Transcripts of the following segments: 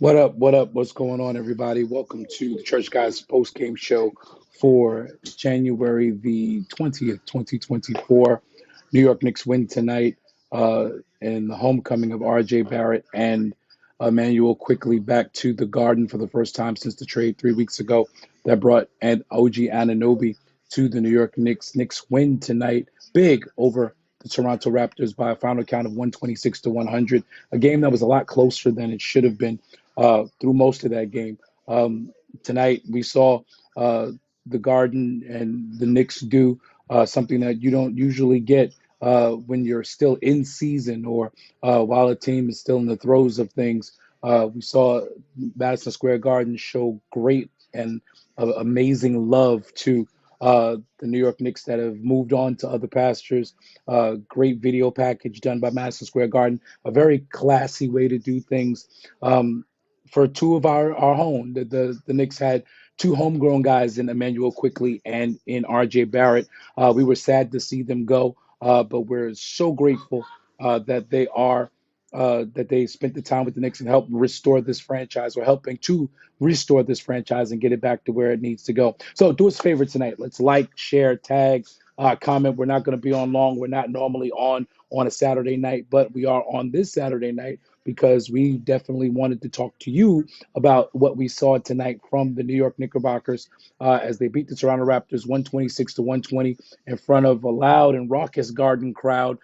What up? What up? What's going on, everybody? Welcome to the Church Guys post game show for January the 20th, 2024. New York Knicks win tonight in the homecoming of RJ Barrett and Emmanuel quickly back to the Garden for the first time since the trade 3 weeks ago that brought OG Anunoby to the New York Knicks. Knicks win tonight big over the Toronto Raptors by a final count of 126 to 100, a game that was a lot closer than it should have been through most of that game. Um, Tonight we saw uh, the Garden and the Knicks do something that you don't usually get when you're still in season or while a team is still in the throes of things. We saw Madison Square Garden show great and amazing love to the New York Knicks that have moved on to other pastures. Great video package done by Madison Square Garden, a very classy way to do things. For two of our home. The Knicks had two homegrown guys in Emmanuel Quickly and in RJ Barrett. We were sad to see them go, but we're so grateful that they spent the time with the Knicks and helped restore this franchise or helping to restore this franchise and get it back to where it needs to go. So do us a favor tonight. Let's like, share, tag, comment. We're not going to be on long. We're not normally on a Saturday night, but we are on this Saturday night because we definitely wanted to talk to you about what we saw tonight from the New York Knickerbockers as they beat the Toronto Raptors 126 to 120 in front of a loud and raucous Garden crowd.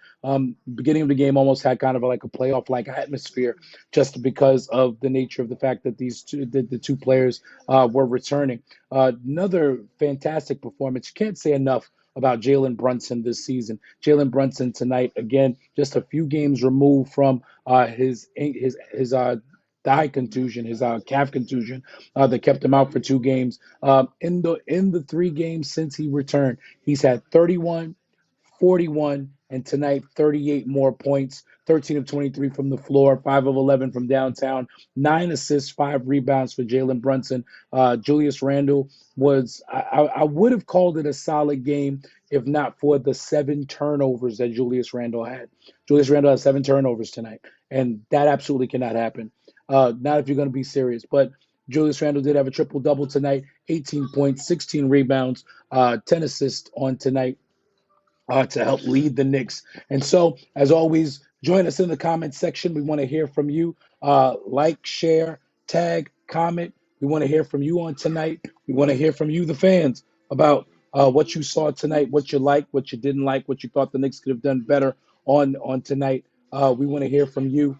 Beginning of the game almost had kind of like a playoff like atmosphere just because of the nature of the fact that the two players were returning. Another fantastic performance. You can't say enough about Jalen Brunson this season. Jalen Brunson tonight, again, just a few games removed from his thigh contusion, his calf contusion that kept him out for 2 games. In the 3 games since he returned, he's had 31, 41, and tonight 38 more points. 13 of 23 from the floor, 5 of 11 from downtown, 9 assists, 5 rebounds for Jalen Brunson. Julius Randle I would have called it a solid game if not for the 7 turnovers that Julius Randle had. Julius Randle had 7 turnovers tonight, and that absolutely cannot happen. Not if you're going to be serious. But Julius Randle did have a triple double tonight, 18 points, 16 rebounds, 10 assists on tonight to help lead the Knicks. And so, as always, join us in the comment section. We want to hear from you. Like, share, tag, comment. We want to hear from you on tonight. We want to hear from you, the fans, about what you saw tonight, what you liked, what you didn't like, what you thought the Knicks could have done better on tonight. We want to hear from you.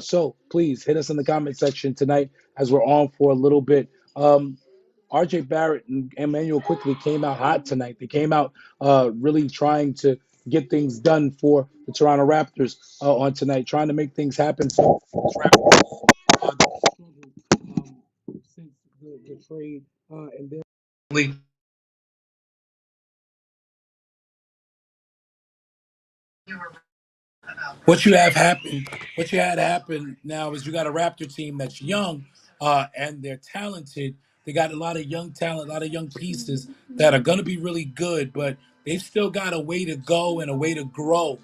So please hit us in the comment section tonight as we're on for a little bit. RJ Barrett and Emmanuel quickly came out hot tonight. They came out really trying to get things done for the Toronto Raptors on tonight, trying to make things happen for the Raptors. Struggled since the trade, and then what you have happen, what you had happen now is you got a Raptor team that's young and they're talented. They got a lot of young talent, a lot of young pieces that are going to be really good, but they've still got a way to go and a way to grow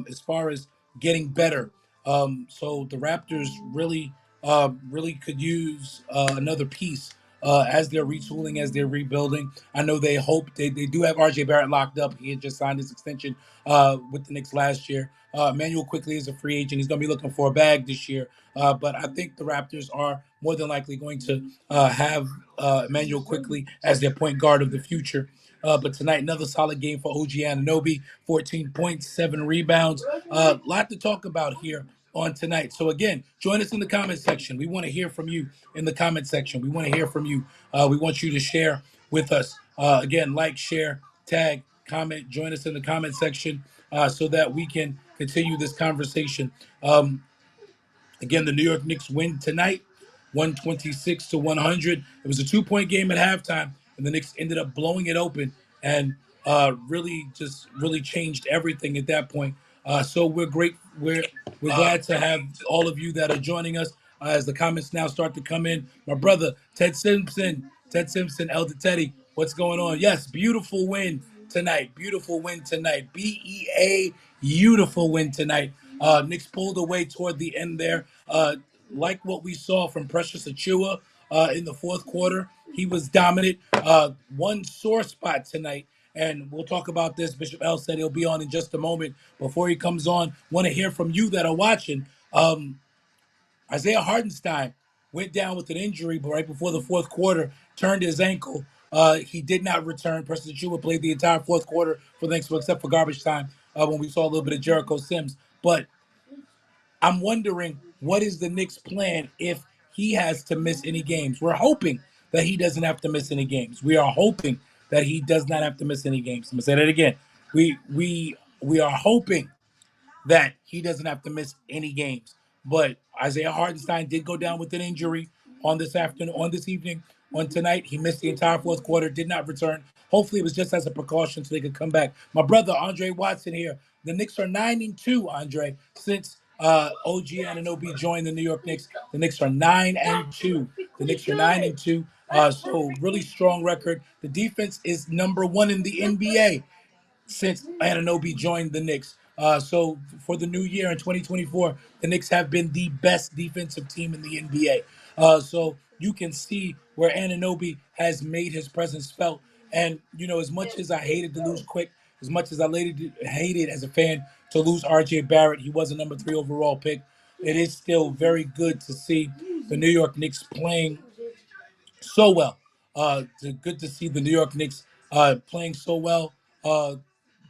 as far as getting better. So the Raptors really could use another piece as they're retooling, as they're rebuilding. I know they hope they do have RJ Barrett locked up. He had just signed his extension with the Knicks last year. Manuel quickly is a free agent. He's going to be looking for a bag this year. But I think the Raptors are more than likely going to have Manuel quickly as their point guard of the future. But tonight, another solid game for OG Anunoby, 14 points, 7 rebounds. A lot to talk about here on tonight. So again, join us in the comment section. We want to hear from you in the comment section. We want to hear from you. We want you to share with us. Again, like, share, tag, comment, join us in the comment section so that we can continue this conversation. Again, the New York Knicks win tonight, 126 to 100. It was a 2-point game at halftime, and the Knicks ended up blowing it open and really changed everything at that point. So we're great. We're glad to have all of you that are joining us as the comments now start to come in. My brother Ted Simpson, Elder Teddy, what's going on? Yes, beautiful win tonight. Beautiful win tonight. BEA, beautiful win tonight. Knicks pulled away toward the end there. like what we saw from Precious Achua in the fourth quarter. He was dominant. One sore spot tonight, and we'll talk about this. Bishop L said he'll be on in just a moment. Before he comes on, want to hear from you that are watching. Isaiah Hardenstein went down with an injury, but right before the fourth quarter, turned his ankle. He did not return. Preston Chua played the entire fourth quarter for the Knicks, except for garbage time when we saw a little bit of Jericho Sims. But I'm wondering what is the Knicks' plan if he has to miss any games. We're hoping that he doesn't have to miss any games. We are hoping that he does not have to miss any games. I'm gonna say that again. We are hoping that he doesn't have to miss any games. But Isaiah Hartenstein did go down with an injury on this evening, on tonight. He missed the entire fourth quarter, did not return. Hopefully, it was just as a precaution so they could come back. My brother Andre Watson here. The Knicks are 9-2, Andre, since OG Anunoby joined the New York Knicks. The Knicks are 9-2. The Knicks are 9-2. So really strong record. The defense is number one in the NBA since Anunoby joined the Knicks. So for the new year in 2024, the Knicks have been the best defensive team in the NBA. So you can see where Anunoby has made his presence felt. And as much as I hated to lose Quick, as much as I hated as a fan to lose R.J. Barrett, he was a number 3 overall pick. It is still very good to see the New York Knicks playing so well. Good to see the New York Knicks playing so well.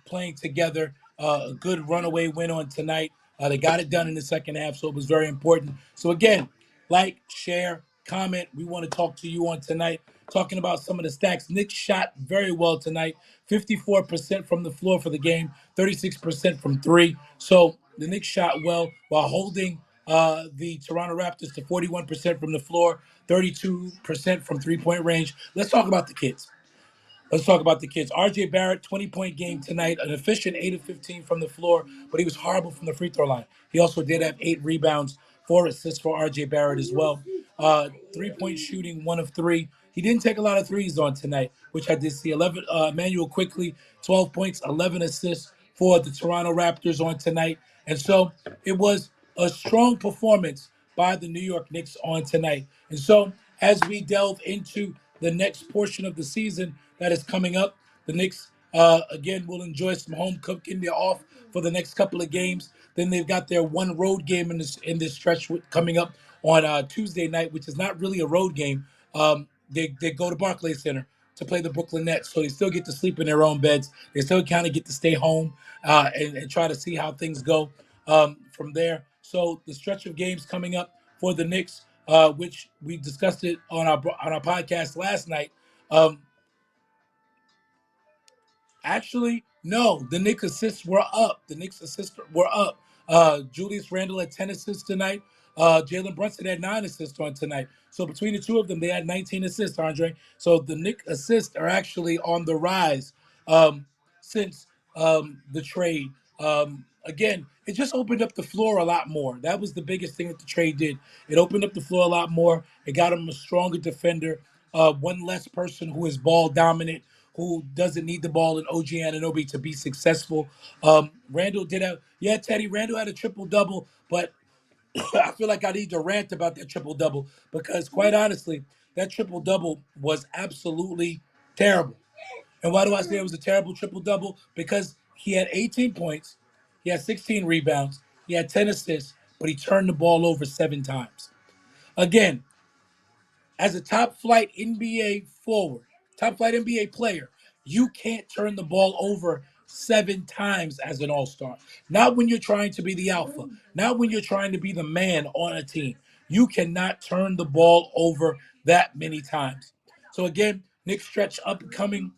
Playing together. A good runaway win on tonight. They got it done in the second half, so it was very important. So again, like, share, comment. We want to talk to you on tonight, talking about some of the stacks. Nick shot very well tonight. 54% from the floor for the game, 36% from three. So the Knicks shot well while holding the Toronto Raptors to 41% from the floor, 32% from three-point range. Let's talk about the kids. Let's talk about the kids. RJ Barrett, 20-point game tonight, an efficient 8 of 15 from the floor, but he was horrible from the free throw line. He also did have 8 rebounds, 4 assists for RJ Barrett as well. 3-point shooting, 1 of 3. He didn't take a lot of threes on tonight, which I did see. 11. Emmanuel quickly, 12 points, 11 assists for the Toronto Raptors on tonight. And so it was a strong performance by the New York Knicks on tonight. And so as we delve into the next portion of the season that is coming up, the Knicks again will enjoy some home cooking. They're off for the next couple of games. Then they've got their one road game in this stretch coming up on Tuesday night, which is not really a road game. They go to Barclays Center to play the Brooklyn Nets, so they still get to sleep in their own beds. They still kind of get to stay home and try to see how things go from there. So the stretch of games coming up for the Knicks, which we discussed it on our podcast last night. Um, Actually, no. The Knicks assists were up. The Knicks assists were up. Julius Randle had 10 assists tonight. Jalen Brunson had 9 assists on tonight. So between the two of them, they had 19 assists, Andre. So the Knicks assists are actually on the rise since the trade. Again, it just opened up the floor a lot more. That was the biggest thing that the trade did. It opened up the floor a lot more. It got him a stronger defender, one less person who is ball dominant, who doesn't need the ball in OG Anunoby to be successful. Randall did have, yeah, Teddy, Randall had a triple double, but I feel like I need to rant about that triple double because, quite honestly, that triple double was absolutely terrible. And why do I say it was a terrible triple double? Because he had 18 points, he had 16 rebounds, he had 10 assists, but he turned the ball over 7 times. Again, as a top flight NBA forward, top flight NBA player, you can't turn the ball over 7 times as an all star. Not when you're trying to be the alpha, not when you're trying to be the man on a team. You cannot turn the ball over that many times. So again, next stretch upcoming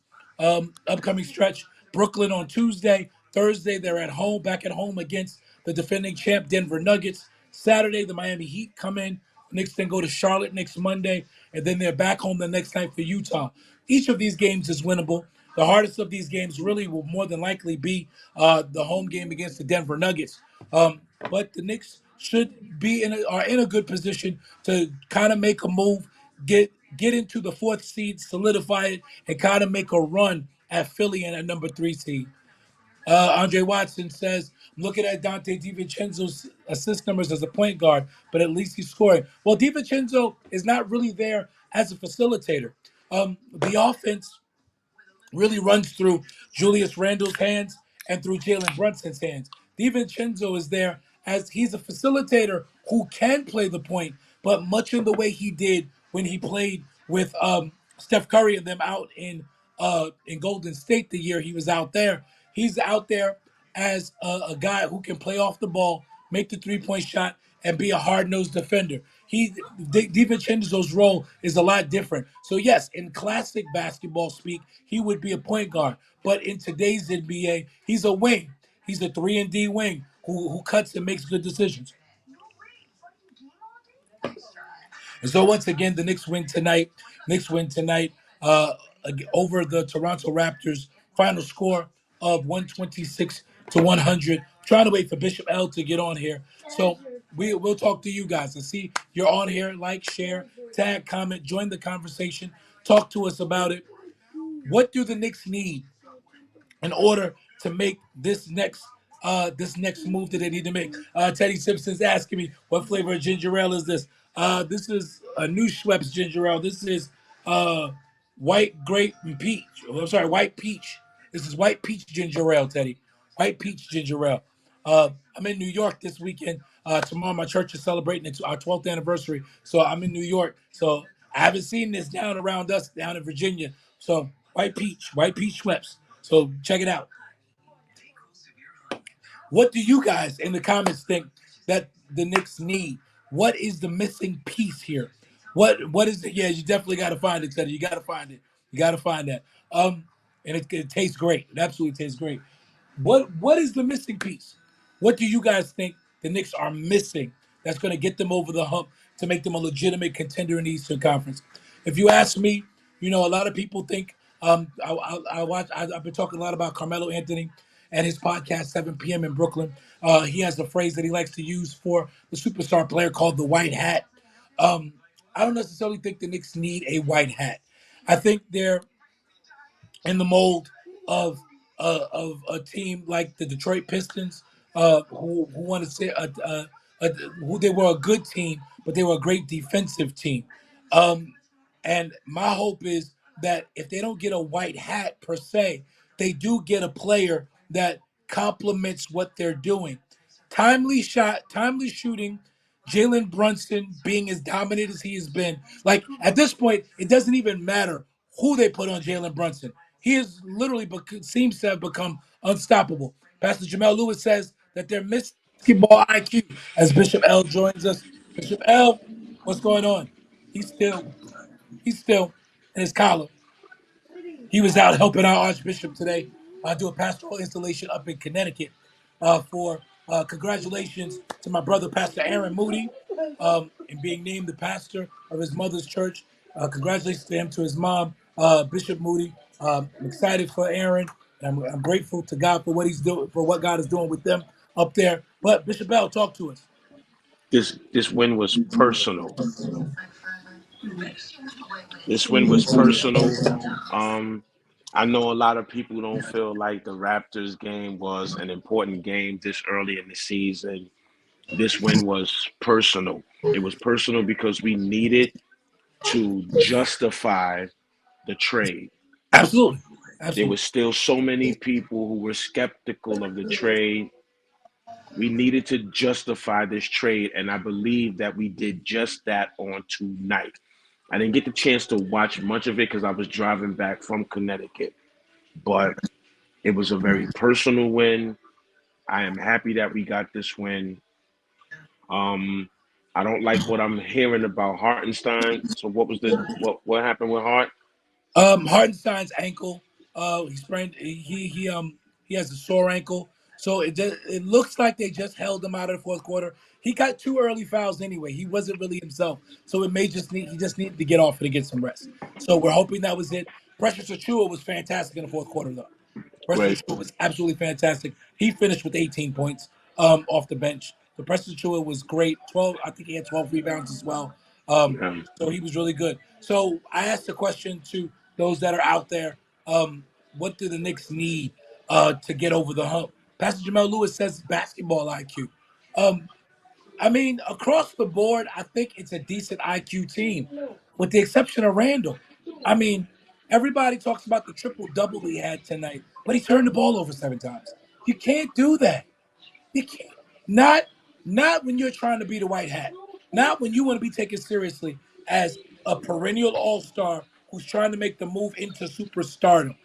stretch. Brooklyn on Tuesday. Thursday, they're back at home against the defending champ Denver Nuggets. Saturday, the Miami Heat come in. Knicks then go to Charlotte next Monday, and then they're back home the next night for Utah. Each of these games is winnable. The hardest of these games really will more than likely be the home game against the Denver Nuggets. But the Knicks are in a good position to kind of make a move, get into the 4th seed, solidify it, and kind of make a run at Philly and at number 3 seed. Andre Watson says, I'm looking at Dante DiVincenzo's assist numbers as a point guard, but at least he's scoring. Well, DiVincenzo is not really there as a facilitator. The offense really runs through Julius Randle's hands and through Jalen Brunson's hands. DiVincenzo is there as he's a facilitator who can play the point, but much in the way he did when he played with Steph Curry and them out in Golden State the year he was out there. He's out there as a guy who can play off the ball, make the 3-point shot, and be a hard-nosed defender. DiVincenzo's role is a lot different. So yes, in classic basketball speak, he would be a point guard. But in today's NBA, he's a wing. He's a 3-and-D wing who cuts and makes good decisions. And so once again, the Knicks win tonight. Knicks win tonight over the Toronto Raptors. Final score of 126 to 100. Trying to wait for Bishop L to get on here. So we'll talk to you guys. I see you're on here. Like, share, tag, comment, join the conversation. Talk to us about it. What do the Knicks need in order to make this next move that they need to make? Teddy Simpson's asking me what flavor of ginger ale is this. This is a new Schweppes ginger ale. This is white grape and peach. Oh, I'm sorry, white peach. This is white peach ginger ale, Teddy. White peach ginger ale. I'm in New York this weekend. Tomorrow, my church is celebrating our 12th anniversary, so I'm in New York. So I haven't seen this down around us down in Virginia. So white peach Schweppes. So check it out. What do you guys in the comments think that the Knicks need? What is the missing piece here? What is it? Yeah, you definitely got to find it, Teddy. You got to find it. You got to find that. And it tastes great. It absolutely tastes great. What is the missing piece? What do you guys think the Knicks are missing that's going to get them over the hump to make them a legitimate contender in the Eastern Conference? If you ask me, a lot of people think I watch. I've been talking a lot about Carmelo Anthony and his podcast 7 p.m. in Brooklyn. He has a phrase that he likes to use for the superstar player called the white hat. Um, I don't necessarily think the Knicks need a white hat. I think they're in the mold of of a team like the Detroit Pistons, who want to say who they were a good team, but they were a great defensive team. Um, and my hope is that if they don't get a white hat per se, they do get a player that complements what they're doing. Timely shot, timely shooting, Jalen Brunson being as dominant as he has been. Like at this point, it doesn't even matter who they put on Jalen Brunson. He has literally seems to have become unstoppable. Pastor Jamel Lewis says that they're missing basketball IQ as Bishop L joins us. Bishop L, what's going on? He's still he's still in his collar. He was out helping our Archbishop today do a pastoral installation up in Connecticut. For congratulations to my brother, Pastor Aaron Moody, in being named the pastor of his mother's church. Congratulations to him, to his mom, Bishop Moody. I'm excited for Aaron, and I'm grateful to God for what he's doing, for what God is doing with them up there. But Bishop Bell, talk to us. This win was personal. This win was personal. Um, I know a lot of people don't feel like the Raptors game was an important game this early in the season. This win was personal. It was personal because we needed to justify the trade. Absolutely, There absolutely. was still so many people who were skeptical of the trade. We needed to justify this trade, and I believe that we did just that on tonight. I didn't get the chance to watch much of it because I was driving back from Connecticut, but it was a very personal win. I am happy that we got this win. Um, I don't like what I'm hearing about Hartenstein. So what happened with Hart? Hartenstein's ankle. He sprained. He has a sore ankle. So it looks like they just held him out of the fourth quarter. He got 2 early fouls anyway. He wasn't really himself. So it may just need he just needed to get off and to get some rest. So we're hoping that was it. Precious Achua was fantastic in the fourth quarter though. Preston Great. Achua was absolutely fantastic. He finished with 18 points off the bench. So Preston Achua was great. 12, I think he had 12 rebounds as well. Um, So he was really good. So I asked the question to those that are out there: what do the Knicks need to get over the hump? Pastor Jamel Lewis says basketball IQ. Um, I mean, across the board, I think it's a decent IQ team, with the exception of Randall. I mean, everybody talks about the triple double he had tonight, but he turned the ball over 7 times. You can't do that. You can't. Not not when you're trying to be the white hat. Not when you want to be taken seriously as a perennial all-star who's trying to make the move into superstardom.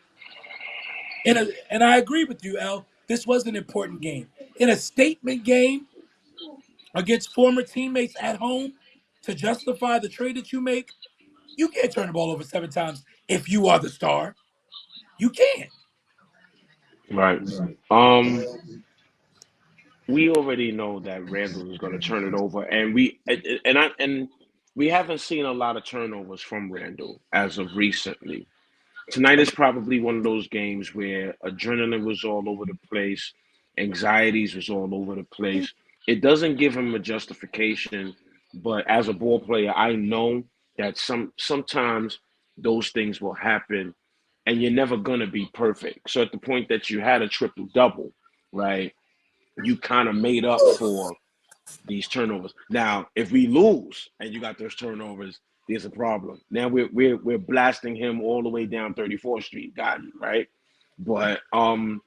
And I agree with you, L. This was an important game. In a statement game against former teammates at home to justify the trade that you make, you can't turn the ball over 7 times if you are the star. You can't. Right. Um, we already know that Randall is going to turn it over, and we haven't seen a lot of turnovers from Randall as of recently. Tonight is probably one of those games where adrenaline was all over the place, anxieties was all over the place. It doesn't give him a justification, but as a ball player, I know that sometimes those things will happen, and you're never gonna be perfect. So at the point that you had a triple double, right, you kind of made up for these turnovers. Now, if we lose and you got those turnovers, there's a problem. Now we're blasting him all the way down 34th Street. Got you, right? But I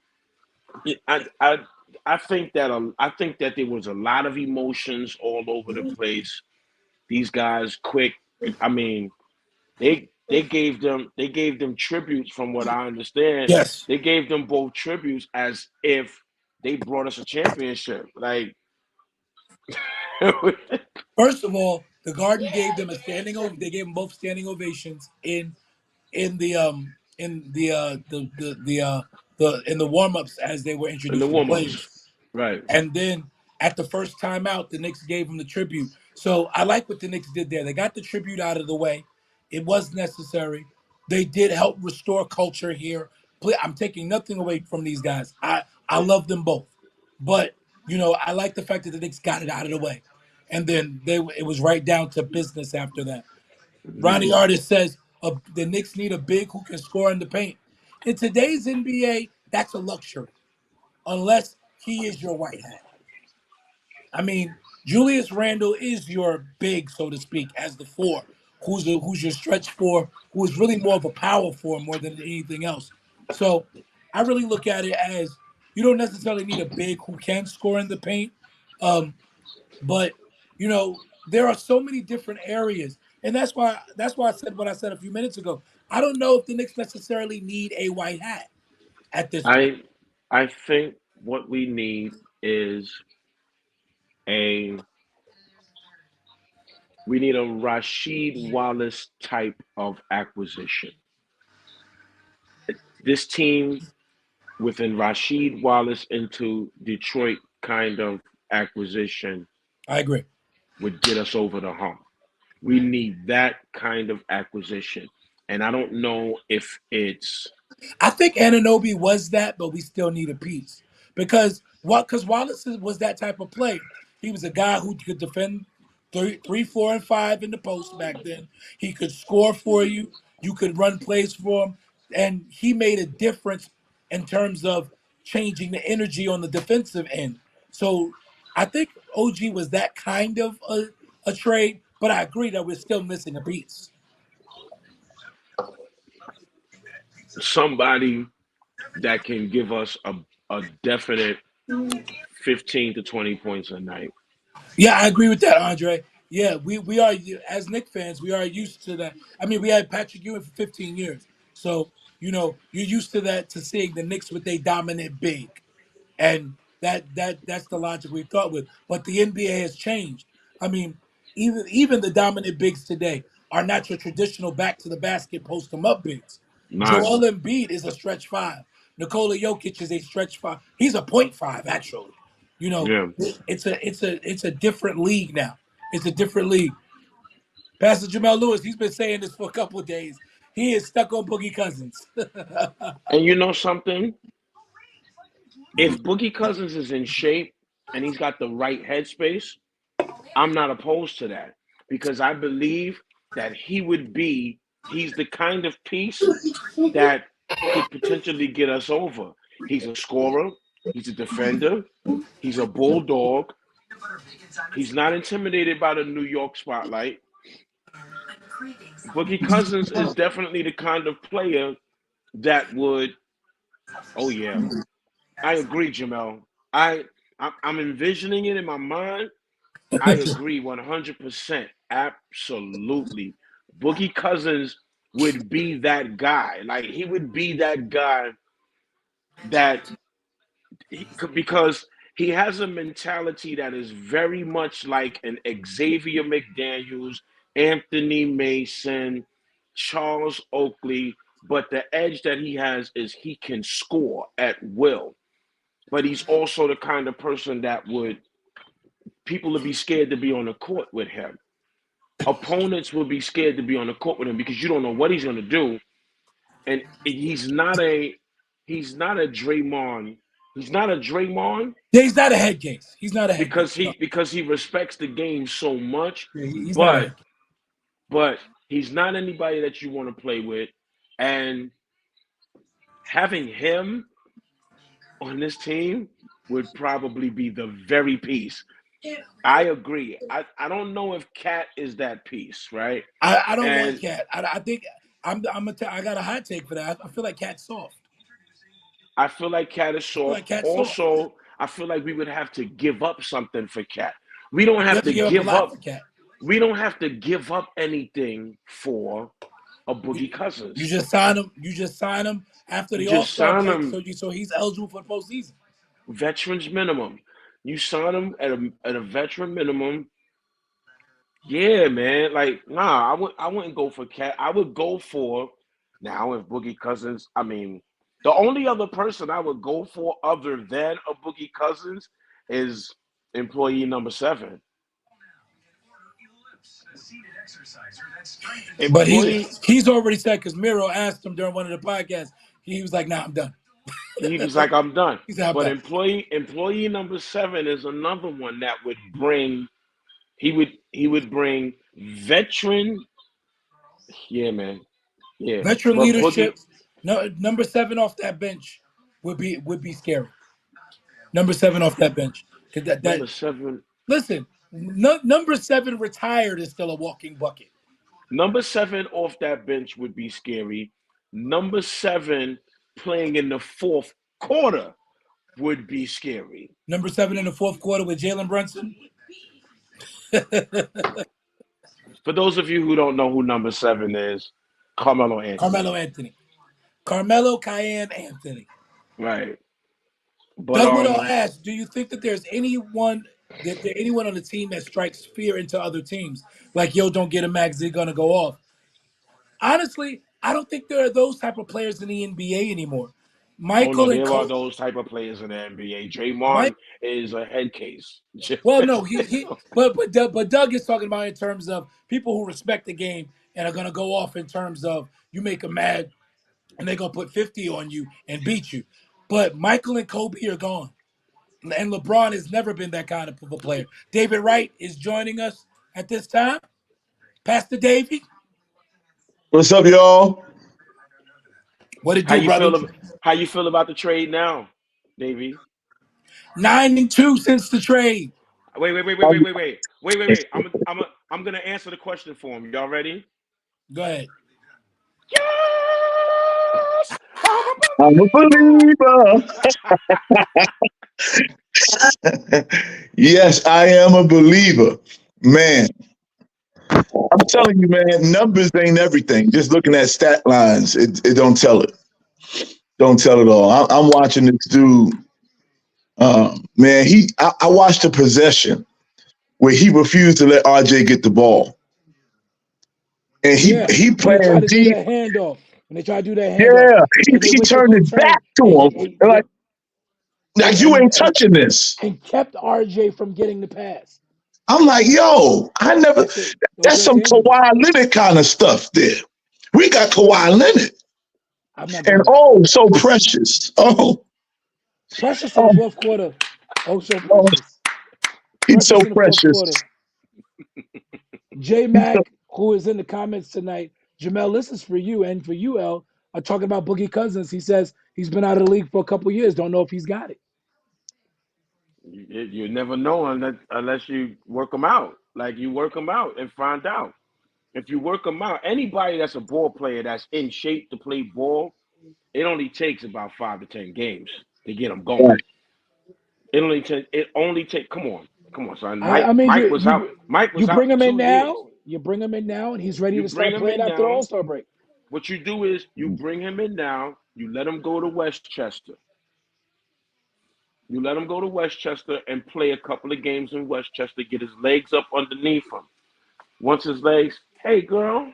I I think that there was a lot of emotions all over the place. These guys quick. I mean, they gave them tributes from what I understand. Yes. They gave them both tributes as if they brought us a championship. Like First of all, the Garden gave them a standing over. They gave them both standing ovations in the in the warm ups as they were in the introducing the warm-ups. players. Right. And then at the first time out, the Knicks gave him the tribute. So I like what the Knicks did there. They got the tribute out of the way. It was necessary. They did help restore culture here. I'm taking nothing away from these guys. I love them both, but I like the fact that the Knicks got it out of the way, and then it was right down to business after that. Ronnie Mhm. Artist says the Knicks need a big who can score in the paint. In today's NBA, that's a luxury, unless he is your white hat. I mean, Julius Randle is your big, so to speak, as the four, who's your stretch four, who is really more of a power four more than anything else. So I really look at it as you don't necessarily need a big who can score in the paint, um, but there are so many different areas, and that's why I said what I said a few minutes ago. I don't know if the Knicks necessarily need a white hat at this point. I I think what we need is a we need a Rashid Wallace type of acquisition. This team within Rashid Wallace into Detroit kind of acquisition I agree. would get us over the hump. We need that kind of acquisition. And I don't know if it's I think Ananobi was that, but we still need a piece because Wallace was that type of player. He was a guy who could defend three, 4, and 5 in the post back then. He could score for you. You could run plays for him, and he made a difference in terms of changing the energy on the defensive end. So I think OG was that kind of a trade, but I agree that we're still missing a piece. somebody that can give us a definite 15 to 20 points a night. Yeah, I agree with that, Andre. Yeah, we are as Knick fans, we are used to that. I mean, we had Patrick Ewing for 15 years, so you're used to that to seeing the Knicks with a dominant big, and that's the logic we thought with. But the NBA has changed. I mean, even the dominant bigs today are not your traditional back to the basket post 'em up bigs. Not, Joel Embiid is a stretch five. Nikola Jokic is a stretch five. He's a point five actually. yeah. It's a different league now. It's a different league. Pastor Jamel Lewis, he's been saying this for a couple of days. He is stuck on Boogie Cousins. And you know something? If Boogie Cousins is in shape and he's got the right headspace, I'm not opposed to that because I believe that he's the kind of piece that could potentially get us over. He's a scorer. He's a defender. He's a bulldog. He's not intimidated by the New York spotlight. Boogie Cousins is definitely the kind of player that would. Oh yeah, I agree, Jamel. I I'm envisioning it in my mind. I agree 100%. Absolutely. Boogie Cousins would be that guy. Like he would be that guy that because he has a mentality that is very much like an Xavier McDaniels, Anthony Mason, Charles Oakley, but the edge that he has is he can score at will. But he's also the kind of person that would people would be scared to be on the court with him. Opponents will be scared to be on the court with him because you don't know what he's going to do, and he's not a Draymond. He's not a Draymond Yeah, he's not a head case. He's not a head case. because No. he respects the game so much, Yeah, he's not a but head case. but he's not anybody that you want to play with, and having him on this team would probably be the very piece. I agree. I don't know if Cat is that piece, right? I don't want And Cat. I think I got a hot take for that. I feel like Cat's soft. I feel like Cat is I feel soft. like Cat's soft. Also, I feel like we would have to give up something for Cat. We don't You have have to to give up a give lot up. for Cat. We don't have to give up anything for a You, Boogie you Cousins. just sign him. You just sign him after You the All just Star sign break, him so he's eligible for the postseason. veterans minimum. You sign him at a veteran minimum. Yeah, man. Like, nah, I wouldn't go for Cat. I would go for now if Boogie Cousins. I mean, the only other person I would go for other than a Boogie Cousins is employee number seven. But Employee, he's already said because Miro asked him during one of the podcasts. He was like, "Nah, I'm done." he was like, I'm done. He said, "I'm But done." employee number seven is another one that would bring. He would bring veteran. Yeah, man. Yeah, Veteran but Boogie leadership. No, number 7 off that bench would be scary. Number 7 off that bench because that number seven. listen, number 7 retired is still a walking bucket. Number seven off that bench would be scary. Number seven playing in the fourth quarter would be scary. Number 7 in the fourth quarter with Jalen Brunson. For those of you who don't know who number seven is, Carmelo Carmelo Anthony. Anthony. Carmelo Cayenne Anthony. Right. But Doug Woodall asked, "Do you think that there's anyone on the team that strikes fear into other teams? Like, yo, don't get a max, they're gonna go off." Honestly, I don't think there are those type of players in the NBA anymore. oh no, Michael and there are Kobe. those type of players in the NBA. Mike. Draymond is a head case. Well, no, he. But Doug is talking about in terms of people who respect the game and are gonna go off in terms of you make them mad and they're gonna put 50 on you and beat you. But Michael and Kobe are gone. And LeBron has never been that kind of a player. David Wright is joining us at this time. Pastor Davey, What's up, y'all? what it how do, you brother? feel? How you feel about the trade now, Davey? 9-2 since the trade. Wait, wait, wait, wait, wait, wait, wait, wait, wait, wait. I'm gonna answer the question for him. Y'all ready? Go ahead. Yes, I'm a I'm a believer. believer. Yes, I am a believer. Man, I'm telling you, man, numbers ain't everything. Just looking at stat lines, it don't tell it. Don't tell it all. I'm watching this dude. Man, I watched a possession where he refused to let RJ get the ball, and he Yeah, he when they try playing to do deep. that handoff, when they try to do that handoff, Yeah, and they he went to turned go his back turn, to him, like yep, like you ain't touching this. and kept RJ from getting the pass. I'm like, yo, I never. Those That's are some intangibles. Kawhi Leonard kind of stuff there. We got Kawhi Leonard, I'm not and gonna. oh, so precious. Precious in the Oh, fourth quarter. Oh, so oh, precious. he's Precious so in the fourth precious. quarter. J He's so, Mac, who is in the comments tonight, Jamel, this is for you and for you, L. Are talking about Boogie Cousins. He says he's been out of the league for a couple years. Don't know if he's got it. You never know unless you work them out. Like you work them out and find out. If you work them out, anybody that's a ball player that's in shape to play ball, it only takes about 5 to 10 games to get them going. Right. It only takes. It only take. Come on, son. I Mike. mean, Mike was out. Mike you was out bring for him in 2 years. now. You bring him in now, and he's ready You to bring start him playing in after the now. All Star break. What you do is you bring him in now. You let him go to Westchester. You let him go to Westchester and play a couple of games in Westchester. Get his legs up underneath him. Once his legs, hey girl,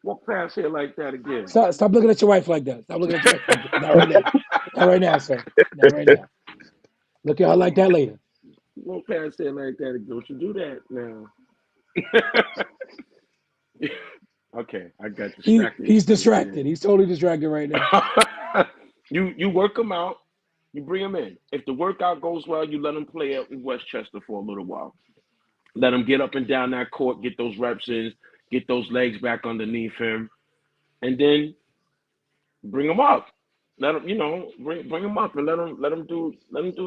walk past here like that again. Stop looking at your wife like that. Stop looking at your wife like that. Not right now. Not right now, sir. Not right now. Look at her like that later. Walk past here like that again. Don't you do that now? Okay, I got distracted. He's distracted. He's totally distracted right now. You work him out. You bring him in. If the workout goes well, you let him play out in Westchester for a little while. Let him get up and down that court, get those reps in, get those legs back underneath him, and then bring him up. Let him, bring him up and let him do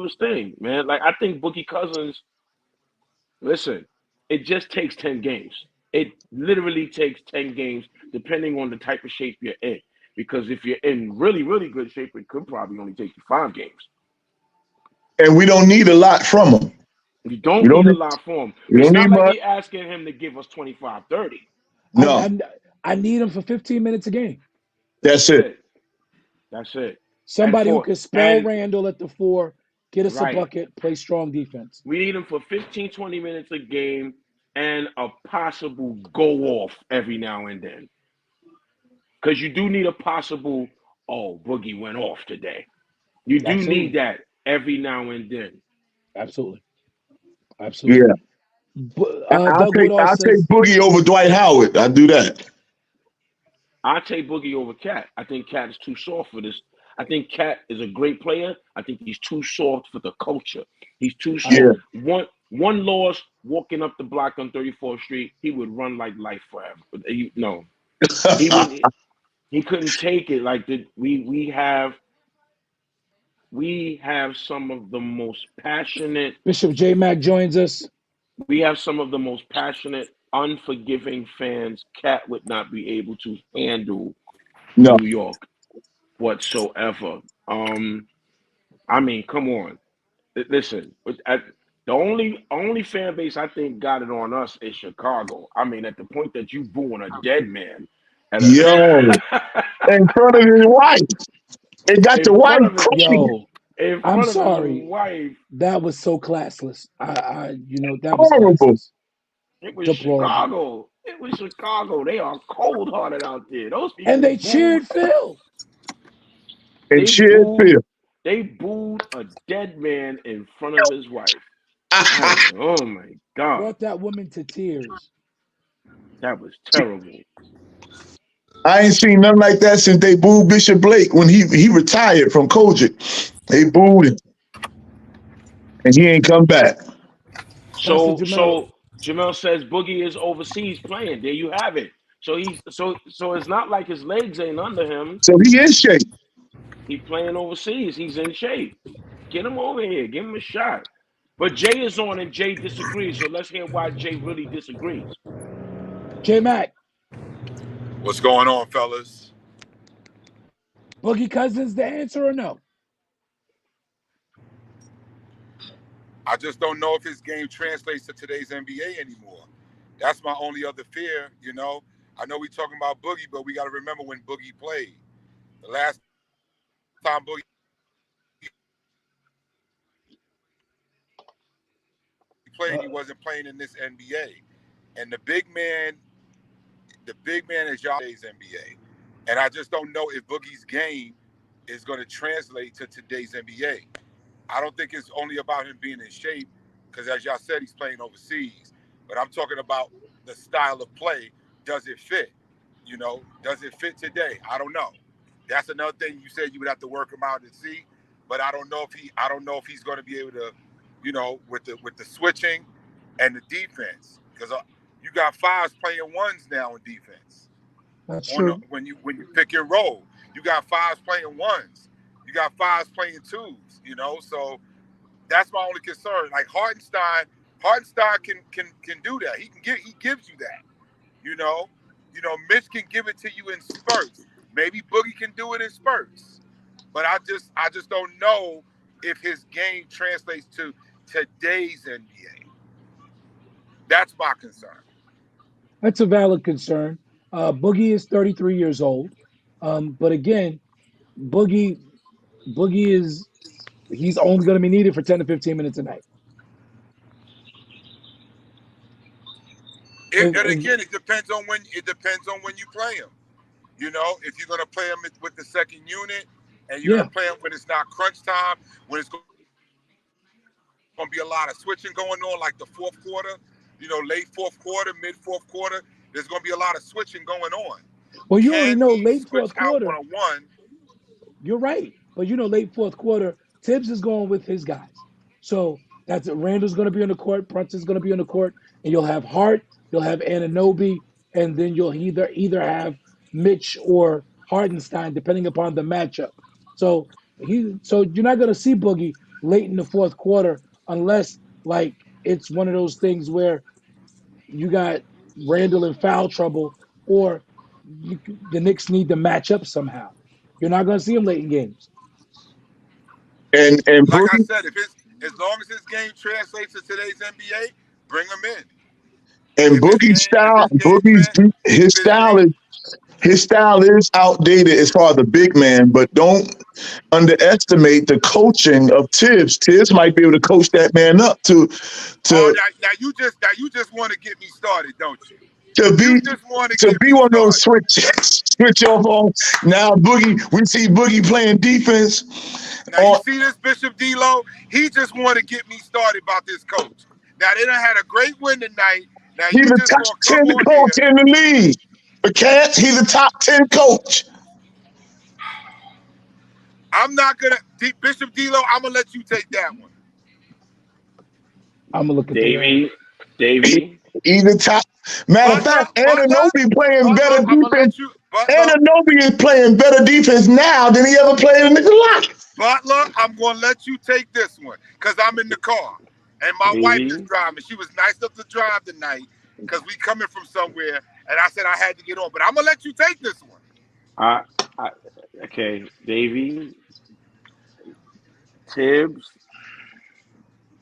his thing, man. Like I think Boogie Cousins. Listen, it just takes 10 games. It literally takes 10 games, depending on the type of shape you're in. Because if you're in really, really good shape, it could probably only take you 5 games. And we don't need a lot from him. You We don't don't need a need, lot for him. we It's don't not need like much. we asking him to give us 25, 30. I, No, I I need him for 15 minutes a game. that's That's it. it. That's it. And Somebody who for can spell and Randall at the four, get us a right, bucket, play strong defense. we need him for 15, 20 minutes a game and a possible go off every now and then. Because you do need a possible, oh, Boogie went off today. You do need Absolutely, that every now and then. absolutely, Yeah. absolutely. Doug Woodall I'll take says Boogie over Dwight Howard. I do that. I take Boogie over Cat. I think Cat is too soft for this. I think Cat is a great player. I think he's too soft for the culture. He's too I soft. Yeah. agree. One loss, walking up the block on 34th Street, he would run like life forever. But no, he wouldn't. He couldn't take it. Like we have some of the most passionate. Bishop J Mac joins us. We have some of the most passionate, unforgiving fans. Cat would not be able to handle No. New York whatsoever. I mean, come on. Listen, the only fan base I think got it on us is Chicago. I mean, at the point that you booing a dead man at Yo. a In front of his wife. It got the in wife front of his crying. Yo, in I'm front of his sorry. wife. That was so classless. That was Horrible. classless. It was Deplorable. Chicago. It was Chicago. They are cold hearted out there. Those And people they booed. cheered Phil. And They cheered booed. Phil. They booed a dead man in front of his wife. I was like, oh my god, Brought that woman to tears. that was terrible. I ain't seen nothing like that since they booed Bishop Blake when he retired from Kojic. They booed him and he ain't come back. Pastor So Jamel, so Jamel says Boogie is overseas playing. There you have it. So it's not like his legs ain't under him. So he in shape. He's playing overseas. He's in shape. Get him over here. Give him a shot. But Jay is on and Jay disagrees. So let's hear why Jay really disagrees. J Mac, What's going on, fellas? Boogie Cousins, the answer or no? I just don't know if his game translates to today's NBA anymore. That's my only other fear, you know. I know we talking about Boogie, but we got to remember when Boogie played. The last time Boogie played, Uh, he wasn't playing in this NBA. And the big man is y'all's NBA. And I just don't know if Boogie's game is going to translate to today's NBA. I don't think it's only about him being in shape, because as y'all said, he's playing overseas. But I'm talking about the style of play. Does it fit? Does it fit today? I don't know. That's another thing you said you would have to work him out and see. But I don't know if he's going to be able to, with the switching and the defense, because you got fives playing ones now in defense. that's true. When you pick your role, you got fives playing ones. You got fives playing twos, so that's my only concern. Like Hartenstein can do that. He gives you that. You know, Mitch can give it to you in spurts. Maybe Boogie can do it in spurts, but I just don't know if his game translates to today's NBA. That's my concern. That's a valid concern. Boogie is 33 years old, but again, Boogie Boogie is he's only going to be needed for 10 to 15 minutes a night. And again, it depends on when you play him. If you're going to play him with the second unit, and you're going Yeah. to play him when it's not crunch time, when it's going to be a lot of switching going on, like the fourth quarter, late fourth quarter, mid fourth quarter, there's going to be a lot of switching going on. Can Well, he you already know switch out late one on fourth one? quarter. You're right. But late fourth quarter, Tibbs is going with his guys. So that's it. Randall's going to be on the court. Brunson's going to be on the court. And you'll have Hart, you'll have Ananobi, and then you'll either have Mitch or Hardenstein, depending upon the matchup. So you're not going to see Boogie late in the fourth quarter unless like it's one of those things where you got Randall in foul trouble or the Knicks need to match up somehow. You're not going to see him late in games. And Like I Boogie said, as long as his game translates to today's NBA, bring him in. and Boogie's style, If his game, his style is outdated as far as the big man, but don't underestimate the coaching of Tibbs. Tibbs might be able to coach that man up oh, to now you just want to get me started, don't you? to You be just want to to get be me one of those started. switch off on. Now Boogie, we see Boogie playing defense Now you on. see this Bishop D'Lo. He just want to get me started about this coach. Now they done had a great win tonight. Now He's you a just top gonna come 10 on coach here. in the league. But Cats, he's a top 10 coach. I'm not gonna Bishop D'Lo. I'm gonna let you take that one. I'm gonna look at the. Davy, Davy, He's a top. Matter of Butler, fact, Butler, Ananobi playing better Butler. I'm gonna defense. let you. Butler, Ananobi is playing better defense now than he ever played in his life. Butler. I'm gonna let you take this one because I'm in the car and my wife is Davy. driving. She was nice enough to drive tonight because we coming from somewhere, and I said I had to get on. But I'm gonna let you take this one. I, I, okay, Davy, Tibbs.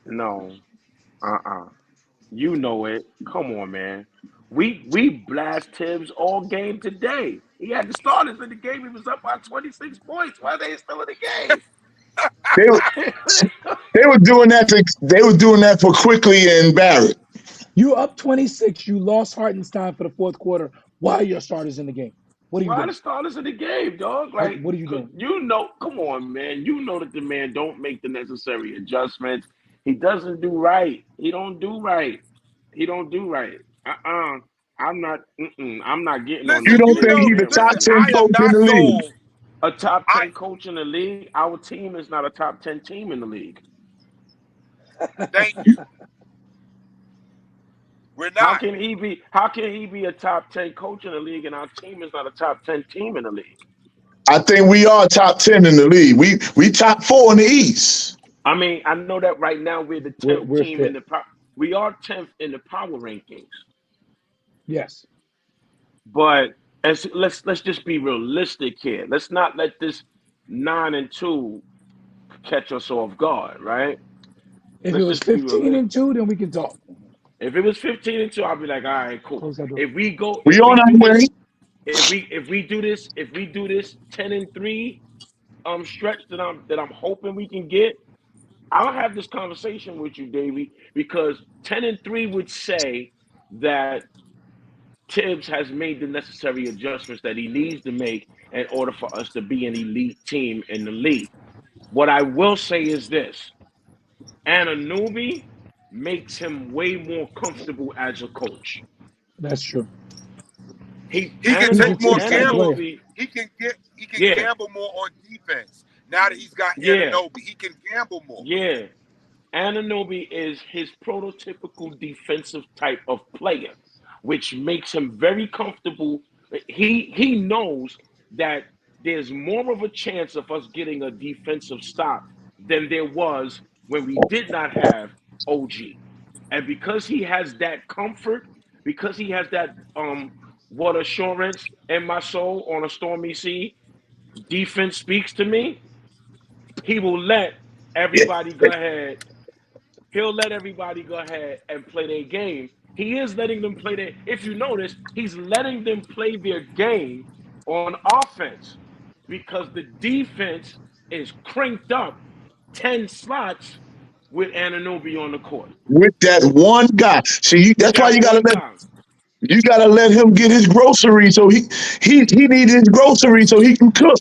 No, you know it. Come on, man. We blast Tibbs all game today. He had the starters in the game. He was up by 26 points. Why are they still in the They were game? they were doing that for Quickly and Barrett. You up 26. You lost Hartenstein for the fourth quarter. Why are your starters in the game? What are you Why doing? the starters in the game, dog? Like, Like, what are you doing? come on, man. You know that the man don't make the necessary adjustments. He doesn't do right. He don't do right. He don't do right. Uh-uh. I'm not getting on You Listen, no don't you think Tibbs know, he's a top listen. bandwagon. 10 I am coach in not the league? sold. A top I 10 coach in the league. Our team is not a top 10 team in the league. thank you. We're How not. can he be how can he be a top 10 coach in the league and our team is not a top 10 team in the league? I think we are top 10 in the league. We top 4 in the East. I mean, I know that right now we're the We're 10th we're team in fifth. the we are 10th in the power rankings. Yes. But let's just be realistic here. Let's not let this 9-2 catch us off guard, right? If it Let's was just be 15 realistic. and two, then we can talk. If it was 15-2, I'll be like, all right, cool. Close that door. We If we on our do way. this, if we do this 10-3 stretch that I'm hoping we can get, I'll have this conversation with you, Davey, because 10-3 would say that Tibbs has made the necessary adjustments that he needs to make in order for us to be an elite team in the league. What I will say is this: Anunoby makes him way more comfortable as a coach. That's true. He can He's a take more type gambles. player. Anunoby, He can yeah, gamble more on defense. Now that he's got yeah, Ananobi, he can gamble more. yeah. Anunoby is his prototypical defensive type of player, which makes him very comfortable. He knows that there's more of a chance of us getting a defensive stop than there was when we did not have OG. And because he has that comfort, because he has that what assurance in my soul on a stormy sea, defense speaks to me, he will let everybody go ahead. He'll let everybody go ahead and play their game. He is letting them play their, if you notice, he's letting them play their game on offense because the defense is cranked up 10 slots with Anunoby on the court. With that one guy. See, With that's why that you gotta one let guy. him get his groceries. So he needs his groceries so he can cook.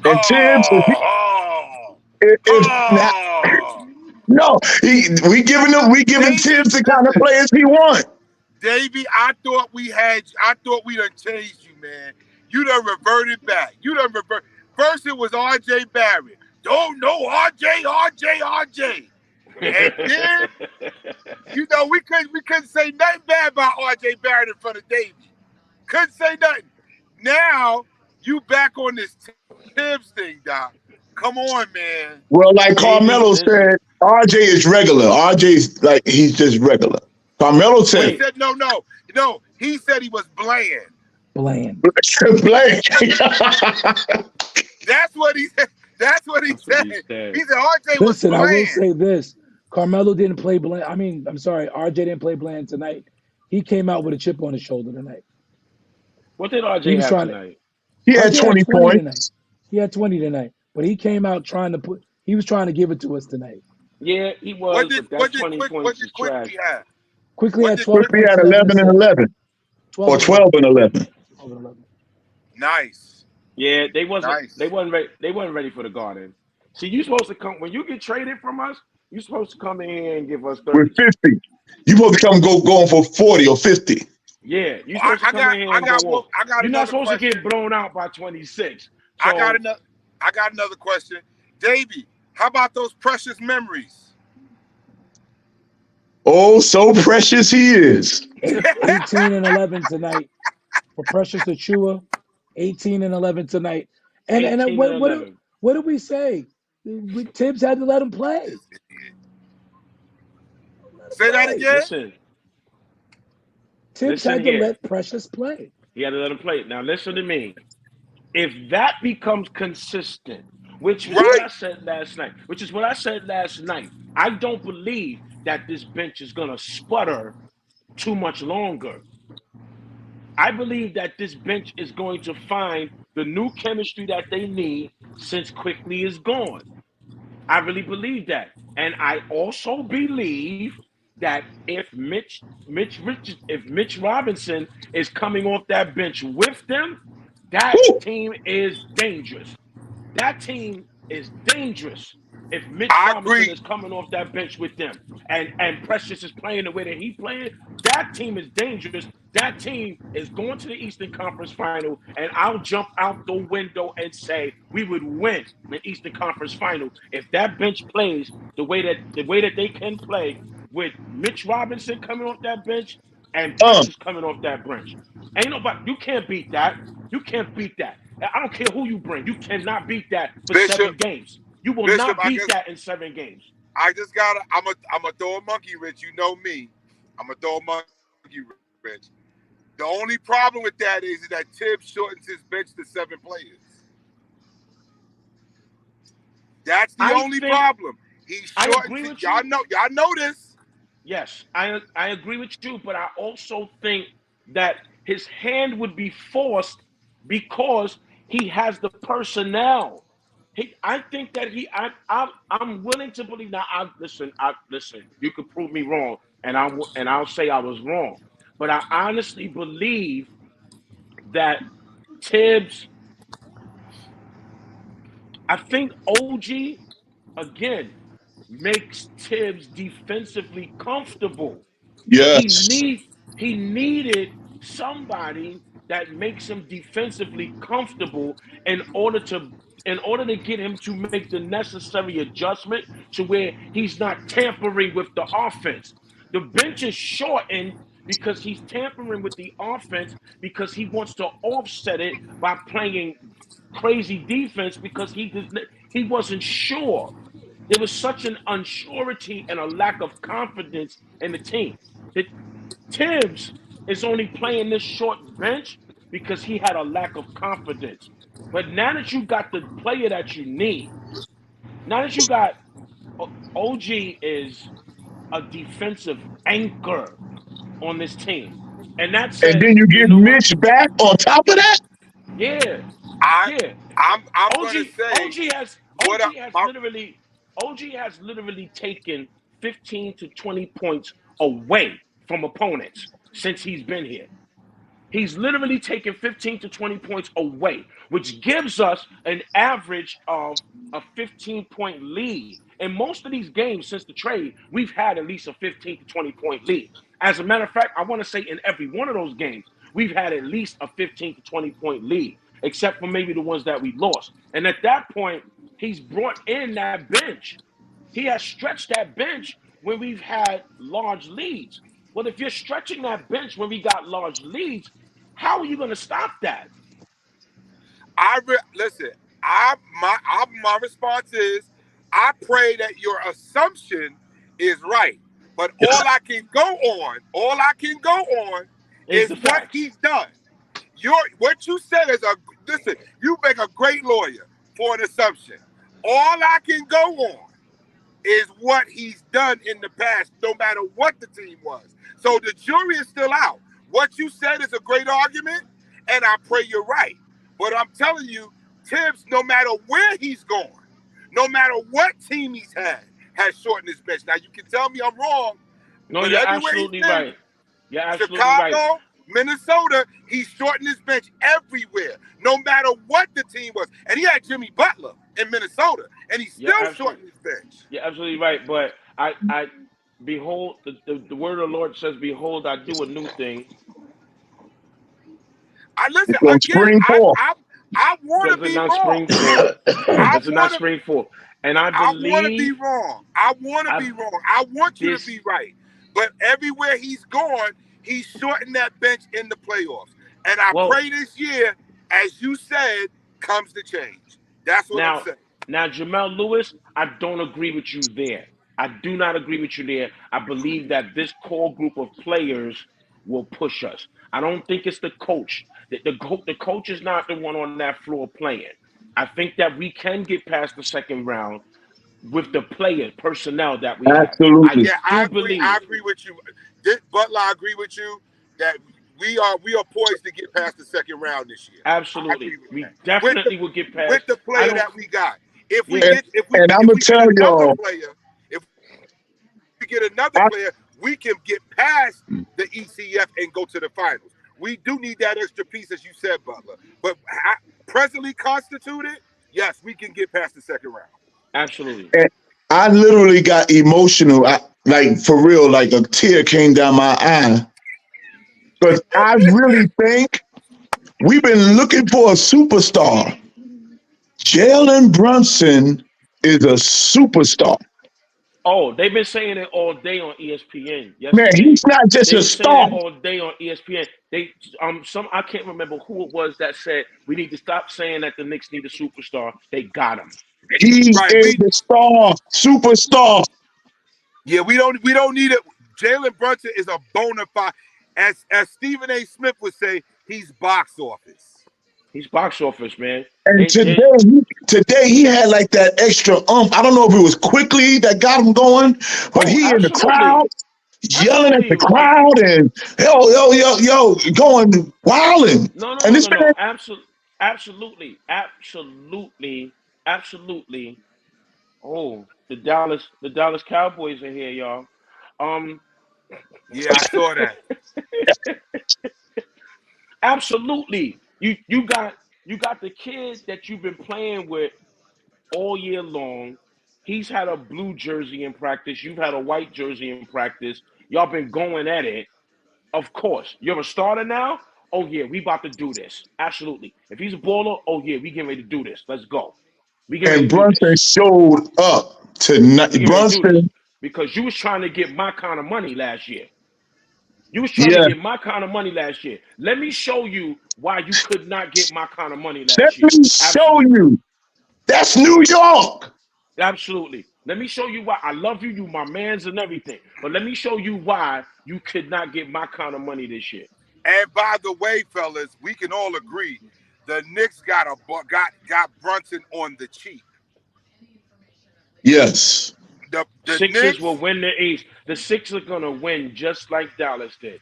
And Tibbs, Oh, if oh. no, we giving Davey, Tibbs the kind of listen, players he want. Davey, I thought we done changed you, man. You done reverted back. First it was RJ Barrett. Don't know RJ. And then, we couldn't say nothing bad about RJ Barrett in front of Davey. Couldn't say nothing. Now, you back on this Tibbs thing, Doc. Come on, man. Well, like Davey, Carmelo listen. said, RJ is regular. RJ's like he's just regular. Carmelo Well, he said, Wait, said no. He said he was bland. Bland. "Play." That's what he said. That's what he that's what said. he He said. said RJ was Listen, I will bland. say this. Carmelo didn't play Bland. I mean, I'm sorry, RJ didn't play Bland tonight. He came out with a chip on his shoulder tonight. What did He RJ was have trying to tonight? He had RJ had 20 20 tonight. points. He had 20 tonight. But he came out trying to he was trying to give it to us tonight. Yeah, he What was, did but that what did 20 quick what points did is trash. quickly have? Quickly What had did 12 quickly Quickly points, had 11 11 and assists. 11 12 or and 12 11. and 11. 12 and 11. nice. Yeah, they Nice. wasn't ready, they wasn't ready for the Garden. See, you supposed to come when you get traded from us, you supposed to come in here and give us With 30. 50. You supposed to come going for 40 or 50. Yeah, you I, supposed to I come got in here I and go got off. I got You're not another supposed to question. get blown out by 26. I got So another I got another question. Davey, how about those precious memories? Oh, so precious he is. 18 and 11 tonight for Precious Achua. 18 and 11 tonight. And 18 and 11. what did we say? Tibbs had to let him play. This idiot. Let him Say that play. again? Listen, Tibbs listen had to here. let Precious play. He had to let him play it. Now listen to me. If that becomes consistent, which is what Right. I said last night, I don't believe that this bench is gonna sputter too much longer. I believe that this bench is going to find the new chemistry that they need since Quickly is gone. I really believe that. And I also believe that if Mitch Robinson is coming off that bench with them, that Woo! team is dangerous. That team is dangerous if Mitch I Robinson agree. is coming off that bench with them and Precious is playing the way that he playing. That team is dangerous. That team is going to the Eastern Conference Final, and I'll jump out the window and say we would win the Eastern Conference Final if that bench plays the way that they can play with Mitch Robinson coming off that bench and Uh, Precious coming off that bench. Ain't nobody you can't beat that. You can't beat that. I don't care who you bring. You cannot beat that for Bishop, 7 games. You will Bishop, not I beat guess that in 7 games. I just gotta I'm a throw a monkey wrench. You know me. I'm gonna throw a monkey wrench. The only problem with that is that Tibbs shortens his bench to 7 players. That's the I only think problem. He I shortens agree it. with you. Y'all know this. Yes, I agree with you, but I also think that his hand would be forced because he has the personnel. I think that I'm willing to believe. Now, listen. You could prove me wrong, and I'll say I was wrong. But I honestly believe that Tibbs. I think OG again makes Tibbs defensively comfortable. He yes. need he needed somebody that makes him defensively comfortable in order to get him to make the necessary adjustment to where he's not tampering with the offense. The bench is shortened because he's tampering with the offense because he wants to offset it by playing crazy defense because he wasn't sure. There was such an unsurety and a lack of confidence in the team that Tibbs is only playing this short bench because he had a lack of confidence. But now that you got the player that you need, now that you got OG is a defensive anchor on this team. And that And says, then you you get know what? Mitch back on top of that. Yeah, I yeah. I'm OG gonna say OG has what OG up. has literally OG has literally taken 15 to 20 points away from opponents since he's been here. He's literally taken 15 to 20 points away, which gives us an average of a 15-point lead. In most of these games since the trade, we've had at least a 15 to 20-point lead. As a matter of fact, I want to say in every one of those games, we've had at least a 15 to 20-point lead, except for maybe the ones that we lost. And at that point, he's brought in that bench. He has stretched that bench when we've had large leads. Well, if you're stretching that bench when we got large leads, how are you going to stop that? Listen. My response is I pray that your assumption is right. But all I can go on Is is the what facts. he's done. What you said is listen, you make a great lawyer for an assumption. All I can go on is what he's done in the past, no matter what the team was. So the jury is still out. What you said is a great argument, and I pray you're right. But I'm telling you, Tibbs, no matter where he's gone, no matter what team he's had, has shortened his bench. Now you can tell me I'm wrong, No, but you're everywhere he's absolutely been, right. You're absolutely right. Chicago, Minnesota, he shortened his bench everywhere, no matter what the team was. And he had Jimmy Butler in Minnesota, and he You're still absolutely, shortened his bench. you're absolutely right. But I behold, the word of the Lord says, "Behold, I do a new thing." I listen It's gonna again. spring forth. I want to Does it be not wrong. spring forth? I Does it not want to. spring forth? And I I want to be believe wrong. I want to I be wrong. I want you to this be right. But everywhere he's gone, he's shortened that bench in the playoffs. And I well pray this year, as you said, comes the change. That's what I'm now saying. now Jamel Lewis. I don't agree with you there. I do not agree with you there. I believe that this core group of players will push us. I don't think it's the coach. The coach is not the one on that floor playing. I think that we can get past the second round with the players, personnel that we have. I Absolutely. Yeah, do I agree. I believe, agree with you. Butler, I agree with you that we are poised to get past the second round this year. I absolutely, agree with we that. With the definitely will get past. with the I player don't. that we got. If we Yeah, And get if we and I'm if gonna we get tell another y'all, player, if we get another I, player, we can get past the ECF and go to the finals. We do need that extra piece, as you said, Butler. But presently constituted, yes, we can get past the second round. absolutely. and I literally got emotional. Like for real, like a tear came down my eye because I really think we've been looking for a superstar. Jalen Brunson is a superstar. Oh, they've been saying it all day on ESPN. Man, Yesterday, he's not just they've a been saying star. it all day on ESPN. They some I can't remember who it was that said we need to stop saying that the Knicks need a superstar. They got him. He is Right. the star, superstar. Yeah, we don't need it. Jalen Brunson is a bona fide, as Stephen A. Smith would say, he's box office. He's box office, man. And They today he had like that extra I don't know if it was quickly that got him going, but oh, he in the crowd absolutely, yelling at absolutely, the he was. crowd and yo, going wilding. No, no, And no, this no, no. man, Absolutely, absolutely. Oh, the Dallas Cowboys are here, y'all. Um, Yeah, I saw that. absolutely. You got the kid that you've been playing with all year long. He's had a blue jersey in practice. You've had a white jersey in practice. Y'all been going at it. Of course, you're a starter now. Oh yeah, we about to do this. Absolutely. If he's a baller, oh yeah, we getting ready to do this. Let's go. We getting ready and to do Brunson this. showed up We tonight. getting ready to do this Brunson because you was trying to get my kind of money last year. You was trying to Yeah. get my kind of money last year. Let me show you why you could not get my kind of money Let last year. me show Absolutely. you. That's New York. Absolutely. Let me show you why. I love you, you my mans and everything. But let me show you why you could not get my kind of money this year. And by the way, fellas, we can all agree the Knicks got Brunson on the cheap. Yes. The Sixers will Knicks. win the East. The Sixers are gonna win just like Dallas did.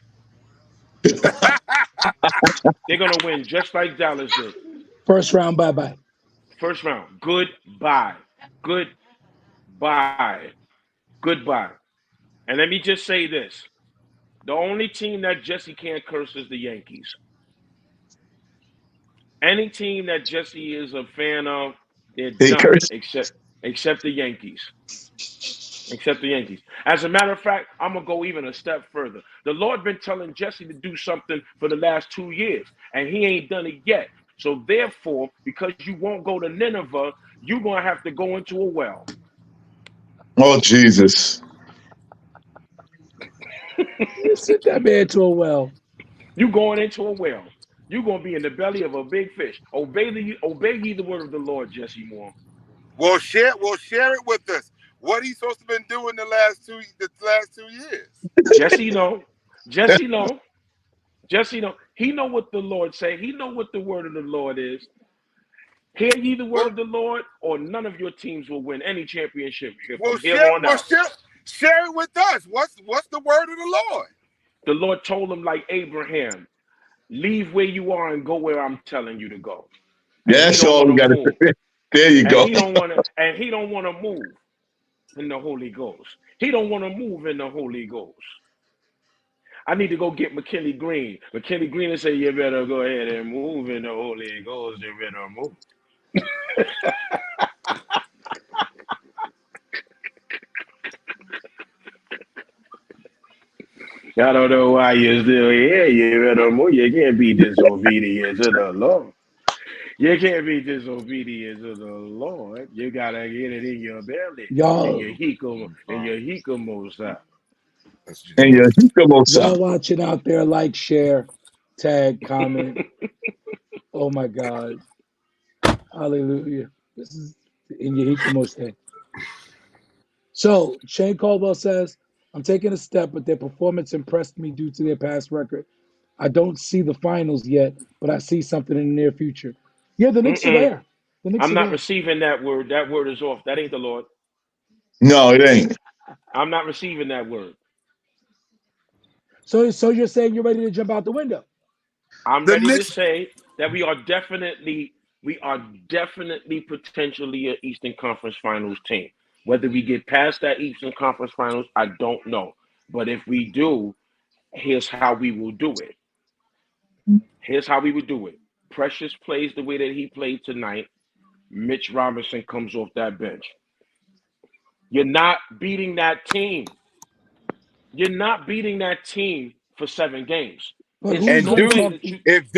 They're gonna win just like Dallas did. First round, bye bye. First round. Goodbye. Goodbye. Goodbye. And let me just say this. The only team that Jesse can't curse is the Yankees. Any team that Jesse is a fan of, they're He done, cursed. except the Yankees. Except the Yankees. As a matter of fact, I'm gonna go even a step further. The Lord been telling Jesse to do something for the last 2 years, and he ain't done it yet. So therefore, because you won't go to Nineveh, you're gonna have to go into a well. Oh, Jesus. You sent that man to a well. You going into a well. You're gonna be in the belly of a big fish. Obey ye the word of the Lord, Jesse Moore. Well, share it with us. What he's supposed to been doing the last 2 years. Jesse know. Jesse know. Jesse know. He know what the Lord say. He know what the word of the Lord is. Hear ye the word Well, of the Lord, or none of your teams will win any championship here well, from here share, on well, out. share, share it with us. What's the word of the Lord? The Lord told him, like Abraham, leave where you are and go where I'm telling you to go. And he That's don't all want we to got to move. say. There you And go. he don't want to move in the Holy Ghost. He don't want to move in the Holy Ghost. I need to go get McKinley Green. McKinley Green and say, you better go ahead and move in the Holy Ghost. You better move. I don't know why you're still here. You better move. You can't be disobedient to the Lord. You can't be disobedient to the Lord. You gotta get it in your belly, Y'all, in your hikomosa. That's what you're And doing. yeah, he come on y'all top. watching out there, like, share, tag, comment. Oh my God. Hallelujah. This is in Yehiko. So Shane Caldwell says, I'm taking a step, but their performance impressed me due to their past record. I don't see the finals yet, but I see something in the near future. Yeah, the Knicks are Mm-mm. there. The Knicks I'm are not there. receiving that word. That word is off. That ain't the Lord. No, it ain't. I'm not receiving that word. So you're saying you're ready to jump out the window? I'm The ready to Knicks. say that we are definitely potentially an Eastern Conference Finals team. Whether we get past that Eastern Conference Finals, I don't know. But if we do, here's how we will do it. Here's how we would do it. Precious plays the way that he played tonight. Mitch Robinson comes off that bench. You're not beating that team. You're not beating that team for 7 games. But There's who's And no gonna way Deuce, talk? that you if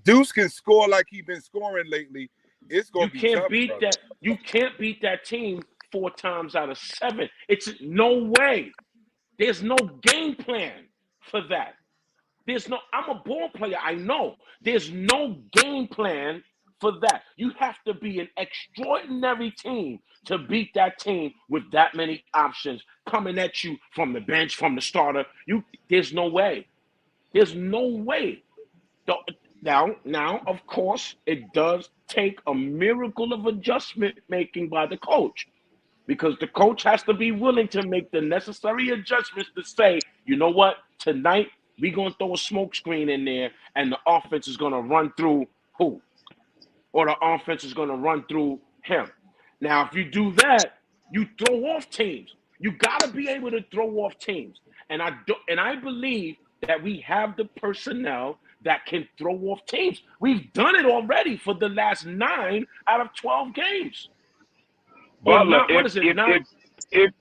Deuce can score like he's been scoring lately, it's gonna you be can't tough, beat brother. that. You can't beat that team 4 times out of 7. It's no way. There's no game plan for that. There's no, I'm a ball player. I know. There's no game plan for that. You have to be an extraordinary team to beat that team with that many options coming at you from the bench, from the starter. There's no way. There's no way. Now, of course, it does take a miracle of adjustment making by the coach because the coach has to be willing to make the necessary adjustments to say, you know what, tonight we're going to throw a smoke screen in there and the offense is going to run through who? Or the offense is going to run through him. Now, if you do that, you throw off teams. You got to be able to throw off teams. And I believe that we have the personnel that can throw off teams. We've done it already for the last 9 out of 12 games. Or Butler, not, what is it, not? if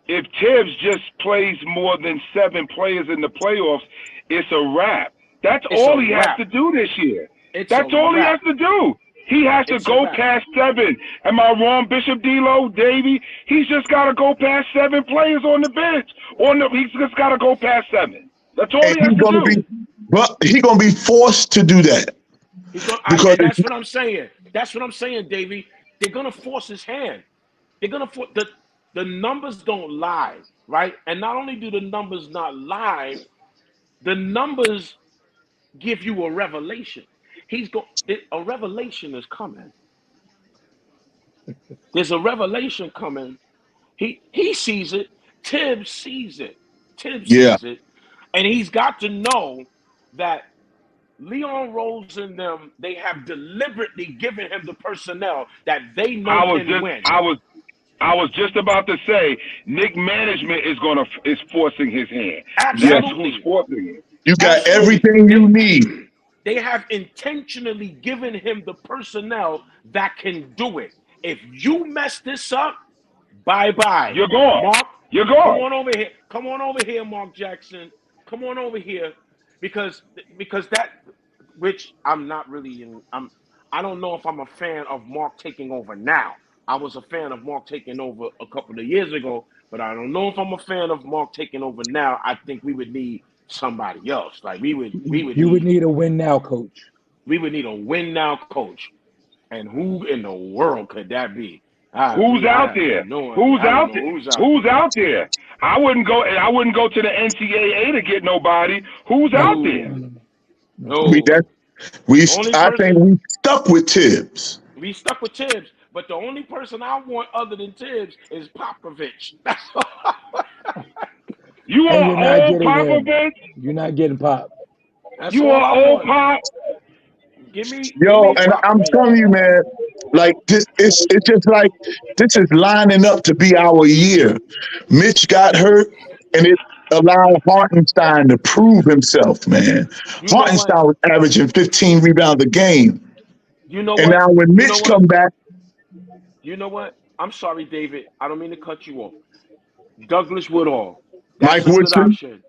if Tibbs just plays more than 7 players in the playoffs, it's a wrap. That's It's a all he has wrap. to do this year. It's a That's all he wrap. has to do. He has to It's a go wrap. past 7. Am I wrong, Bishop D'Lo, Davey? He's just got to go past 7 players on the bench. He's just got to go past 7. That's all and he has he's to gonna be, do. but he's gonna be forced to do that He's going, because and that's what I'm saying. That's what I'm saying, Davey. They're gonna force his hand. They're gonna force the numbers don't lie, right? And not only do the numbers not lie, the numbers give you a revelation. A revelation is coming. There's a revelation coming. He sees it. Tibbs sees it. Tibbs yeah, sees it, and he's got to know that Leon Rose and them, they have deliberately given him the personnel that they know I was can just win. I was just about to say Nick management is forcing his hand. yeah, That's who's Absolutely. forcing it. you got Absolutely. everything you need. They have intentionally given him the personnel that can do it. If you mess this up, bye bye. You're gone. Mark, You're come gone. on over here. Come on over here, Mark Jackson. Come on over here. Because that which I'm not really in I don't know if I'm a fan of Mark taking over now. I was a fan of Mark taking over a couple of years ago, but I don't know if I'm a fan of Mark taking over now. I think we would need somebody else. Like You would need a win now, coach. we would need a win now coach. And who in the world could that be? I Who's mean, I out have there? no idea. Who's I don't out know there? who's out Who's there. out there? I wouldn't go to the NCAA to get nobody. Who's out No, there? No, no, no, no. No. We no. that we Only I think person we stuck with Tibbs. we stuck with Tibbs, but the only person I want other than Tibbs is Popovich. That's all. You And you're are not old getting him. Popovich. You're not getting Pop. That's You all are I old want. Pop. Give Yo, me and I'm Popovich. telling you, man, like this, it's just like this is lining up to be our year. Mitch got hurt, and it allowed Hartenstein to prove himself, man. You know what? Hartenstein was averaging 15 rebounds a game, You know and what? now when You know Mitch what? come back, You know what? I'm sorry, David. I don't mean to cut you off. Douglas Woodall. That's Mike a good Woodson, option.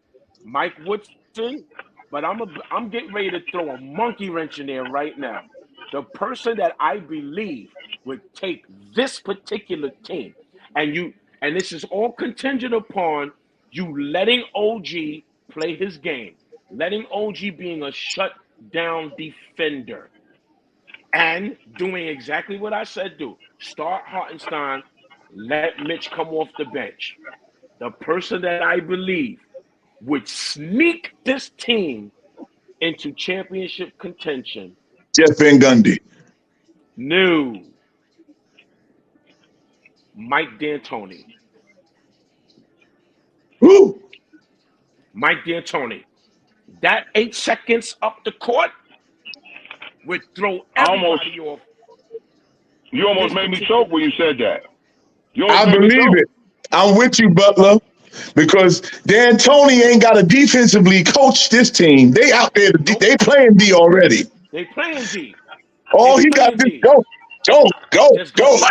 Mike Woodson, but I'm getting ready to throw a monkey wrench in there right now. The person that I believe would take this particular team, and this is all contingent upon you letting OG play his game, letting OG being a shutdown defender, and doing exactly what I said do. Start Hartenstein, let Mitch come off the bench. The person that I believe would sneak this team into championship contention. Jeff Van Gundy. No, Mike D'Antoni. Woo! Mike D'Antoni. That 8 seconds up the court would throw Almost. everybody off You almost this made me choke particular. when you said that. You almost I made me believe choke. it. I'm with you, Butler, because D'Antoni ain't got to defensively coach this team. They out there, Nope. they playing D already. They playing D. They All he got playing to D. go, go, go, Just go. go.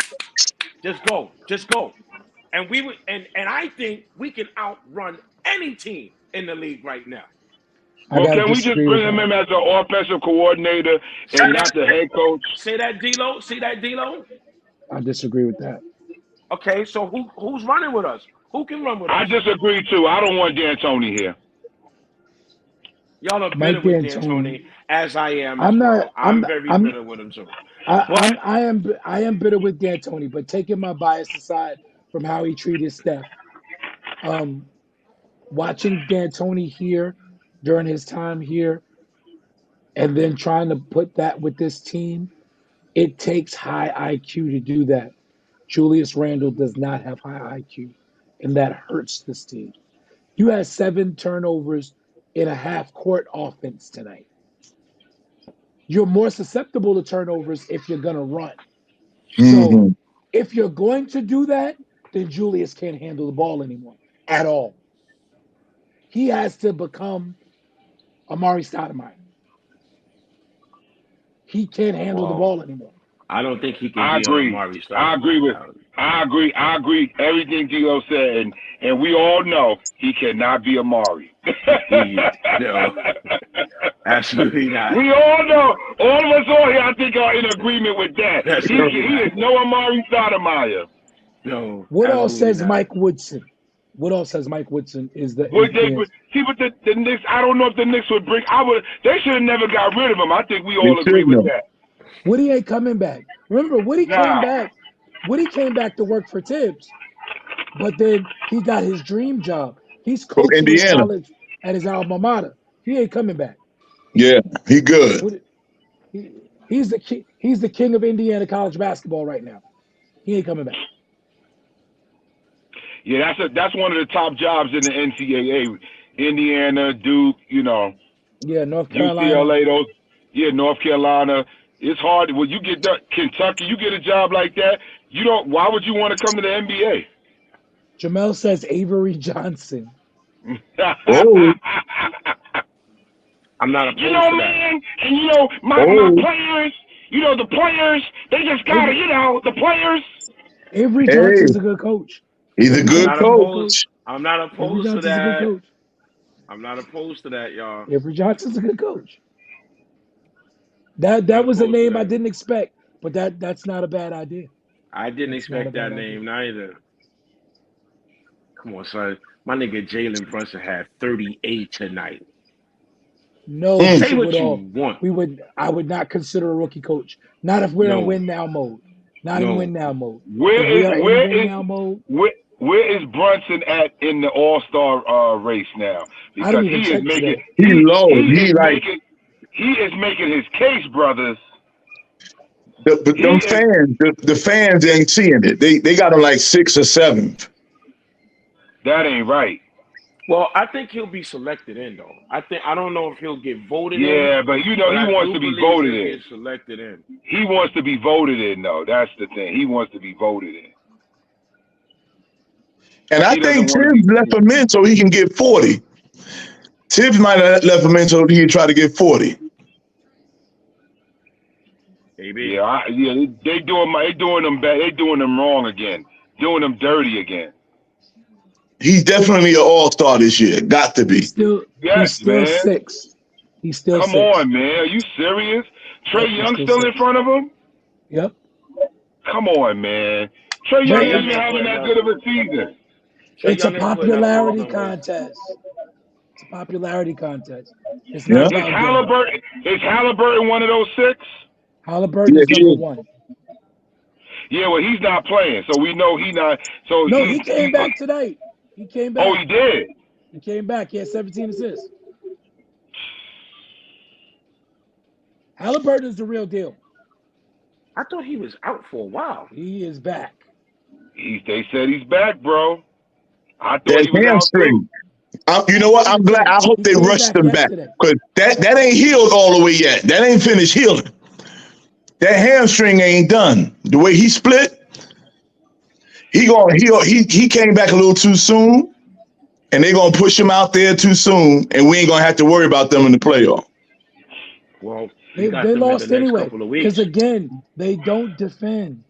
Just go. Just go. And we would and I think we can outrun any team in the league right now. I Well, gotta can we just disagree with bring him that. in as an offensive coordinator See and not that? the head coach? Say that, D-Lo? See that, D-Lo? I disagree with that. Okay, so who's running with us? Who can run with I us? disagree too. I don't want D'Antoni here. Y'all are bitter Mike with D'Antoni. D'Antoni, as I am as I'm not. well. I'm very bitter with him too. But I am bitter with D'Antoni, but taking my bias aside from how he treated Steph, um, watching D'Antoni here during his time here, and then trying to put that with this team, it takes high IQ to do that. Julius Randle does not have high IQ, and that hurts this team. You had 7 turnovers in a half court offense tonight. You're more susceptible to turnovers if you're going to run. So Hmm. if you're going to do that, then Julius can't handle the ball anymore at all. He has to become Amari Stoudemire. He can't handle the well, ball anymore. I don't think he can I be an agree. Amari I agree with. Stoudemire. I agree. I agree. Everything Gio said, and we all know he cannot be Amari. No, absolutely not. We all know. All of us all here, I think, are in agreement with that. That's He really is not. no Amari Stoudemire. No, What else absolutely says not. Mike Woodson? Woodall says Mike Woodson is the Would they is. see? But the Knicks, I don't know if the Knicks would bring. I would. They should have never got rid of him. I think we They all agree shouldn't with have. that. Woody ain't coming back. Remember, Woody came Nah. back. Woody came back to work for Tibbs, but then he got his dream job. He's From coaching in Indiana. college at his alma mater. He ain't coming back. Yeah, he good. Woody, he's the king. He's the king of Indiana college basketball right now. He ain't coming back. Yeah, that's one of the top jobs in the NCAA. Indiana, Duke, Yeah, North Carolina. UCLA, those. Yeah, North Carolina. It's hard. When you get that Kentucky, you get a job like that. You don't. Why would you want to come to the NBA? Jamel says Avery Johnson. Oh, I'm not opposed to that. Man, and my oh, players, the players, they just gotta, the players. Avery hey, Johnson's a good coach. he's a Avery I'm good not Johnson's a good coach. opposed. coach. I'm not Avery opposed to Johnson's a good that. coach. I'm not opposed to that, y'all. Avery Johnson's a good coach. That Not was a opposed to name I that. didn't expect, but that's not a bad idea. I didn't That's not a expect bad that idea. name neither. Come on, son. My nigga Jalen Brunson had 38 tonight. No, Mm. Say Bishop what you Woodall. want. I would not consider a rookie coach. Not if we're in No, win now mode. Not in no. win now mode. Where If we is are in where win is now mode, where is Brunson at in the All Star race now? I Because didn't even check today. He low. he He is like making he is making his case, brothers. but He them is fans, the fans ain't seeing it. They got him like 6th or 7th. that ain't right. Well, I think he'll be selected in though. I don't know if he'll get voted in, Yeah, but he but I wants do to be believe voted he'll in. get selected in. He wants to be voted in, though. That's the thing. He wants to be voted in. And I He doesn't think want to be. Tibbs left him in so he can get 40. Tibbs might have left him in so he can try to get 40. Maybe. Yeah, they doing them bad. They doing them wrong again. Doing them dirty again. He's definitely an all-star this year. Got to be. Yes, He's still man. six. He's still Come six. on, man. Are you serious? Trey Yep, he's Young still still in six. front of him? Yep. Come on, man. Trey Trey Young Wait, isn't Young even ain't having putting that up. good of a season. Trey it's a Young ain't putting up those popularity numbers. contest. It's a popularity contest. It's not Yeah. about game. Is Halliburton one of those 6? Halliburton Yeah, is he number is. one. Yeah, well, he's not playing, so we know he not. So No, he came back tonight. He came oh, back. he did. He came back. He had 17 assists. Halliburton is the real deal. I thought he was out for a while. He is back. They said he's back, bro. I thought That he was out too. hamstring. You know what? I'm glad. I hope He they came rushed back him back yesterday. because that ain't healed all the way yet. That ain't finished healing. That hamstring ain't done. The way he split, he came back a little too soon, and they're gonna push him out there too soon, and we ain't gonna have to worry about them in the playoff. Well, he got They them in the lost next anyway couple of because weeks. again they don't defend.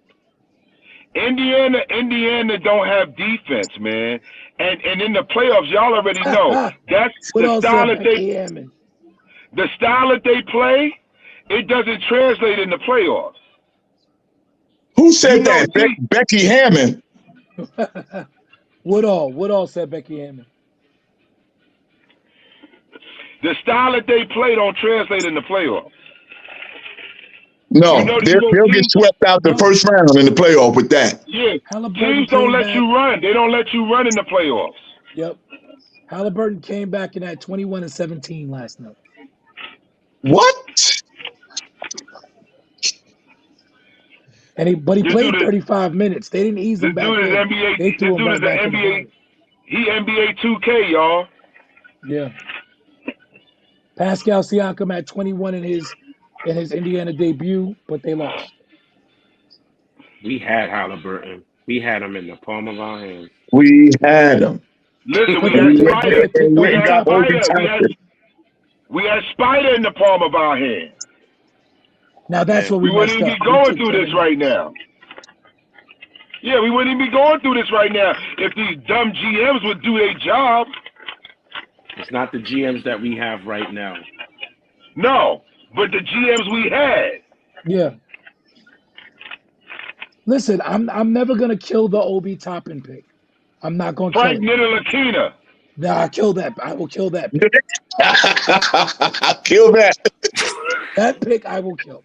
Indiana don't have defense, man. And in the playoffs, y'all already know that's What the else style said that they Becky Hammond? play. It doesn't translate in the playoffs. Who You said know, that? Becky Hammond. Woodall said Becky Hammond. the style that they play don't translate in the playoffs. You No, notice they'll get swept out the No, first round in the playoff with that. yeah, Halliburton teams don't came let back. you run. They don't let you run in the playoffs. Yep. Halliburton came back and had 21 and 17 last night. What? But he This dude played is 35 minutes. They didn't ease him this back dude is in. NBA. They This threw him dude right is an back in the NBA. game. He NBA 2K, y'all. Yeah. Pascal Siakam had 21 in his Indiana debut, but they lost. We had Halliburton. We had him in the palm of our hands. We had them. Listen, But we they had but, but Spider. they And picked went We Obi and had got Toppin. Obi Spider. Toppin. We had Spider in the palm of our hand. Now that's Man, where We we wouldn't messed even be up. We going took through this Kevin right Knox. now. Yeah, we wouldn't even be going through this right now if these dumb GMs would do their job. it's not the GMs that we have right now. No, but the GMs we had. Yeah. Listen, I'm never gonna kill the Obi Toppin pick. I'm not gonna kill Frank it. Ntilikina. Nah, I kill that. I will kill that pick. Kill that. That pick I will kill.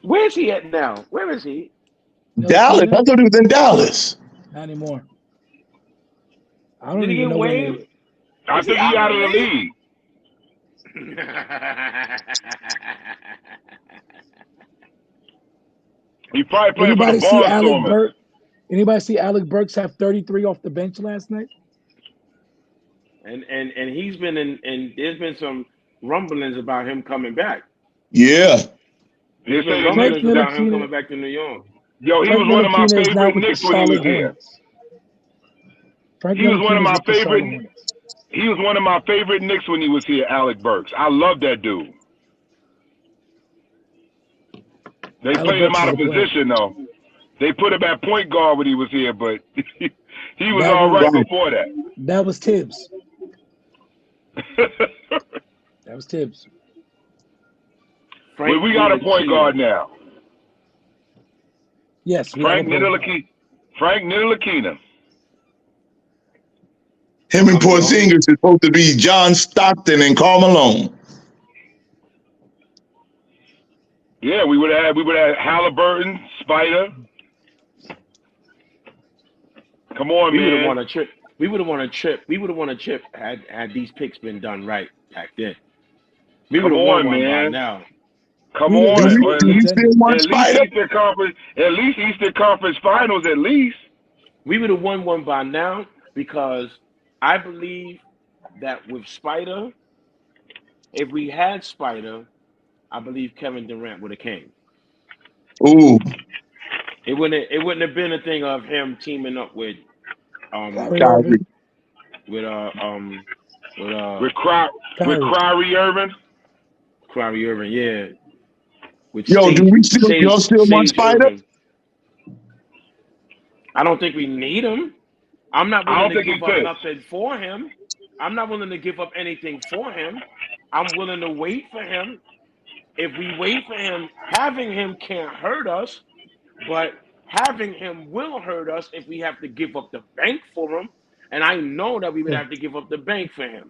Where's he at now? Where is he? Dallas. Ntilikina? I thought he was in Dallas. Not anymore. I Did don't he even get know where waived? they. I Is he think he out out of of the the league? league. He probably playing for the Anybody see Alec Barnstormers. Burke? Anybody see Alec Burks have 33 off the bench last night? and he's been in, and there's been some rumblings about him coming back. Yeah. They There's say been the Frank Knicks. rumblings about him Ntilikina. coming back to New York. Yo, he Frank was one of my Ntilikina is now favorite with the Knicks when he was Charlotte here. Hornets. Frank He was one of Ntilikina is my with the Charlotte favorite. Hornets. He was one of my favorite Knicks when he was here. Alec Burks. I love that dude. They Alec played him Burks out is of a player. position though. They put him at point guard when he was here, but he was That all right was Right. before that was Tibbs. that. That was Tibbs. Well, Frank we got a point guard Ntilikina. now. Yes, we have a Frank point guard. Ntilikina. Frank Ntilikina. Him and I'm going with Porzingis is supposed to be John Stockton and Karl Malone. Yeah, we would have Halliburton, Spider. Come on, we would have won man. a trip. We would have won a trip. We would have won a trip had these picks been done right back then. We would Come have won on, one by man. now. Come We'd at Do least on. we, be Or a at do we least still contender. want Spider? Eastern Conference Finals at least. We would have won one by now because I believe that with Spider, if we had Spider, I believe Kevin Durant would have came. Ooh, It wouldn't have been a thing of him teaming up Kyrie Kyrie. Irving. with with With Cry with Kyrie. Kyrie Irving. Kyrie Irving, yeah, with Yo, do we still y'all still want Sage Spider? Irving. I don't think we need him. I'm not I willing don't to think he give up fits. nothing for him. I'm not willing to give up anything for him. I'm willing to wait for him. If we wait for him, having him can't hurt us, but having him will hurt us if we have to give up the bank for him. And I know that we would Yeah. have to give up the bank for him.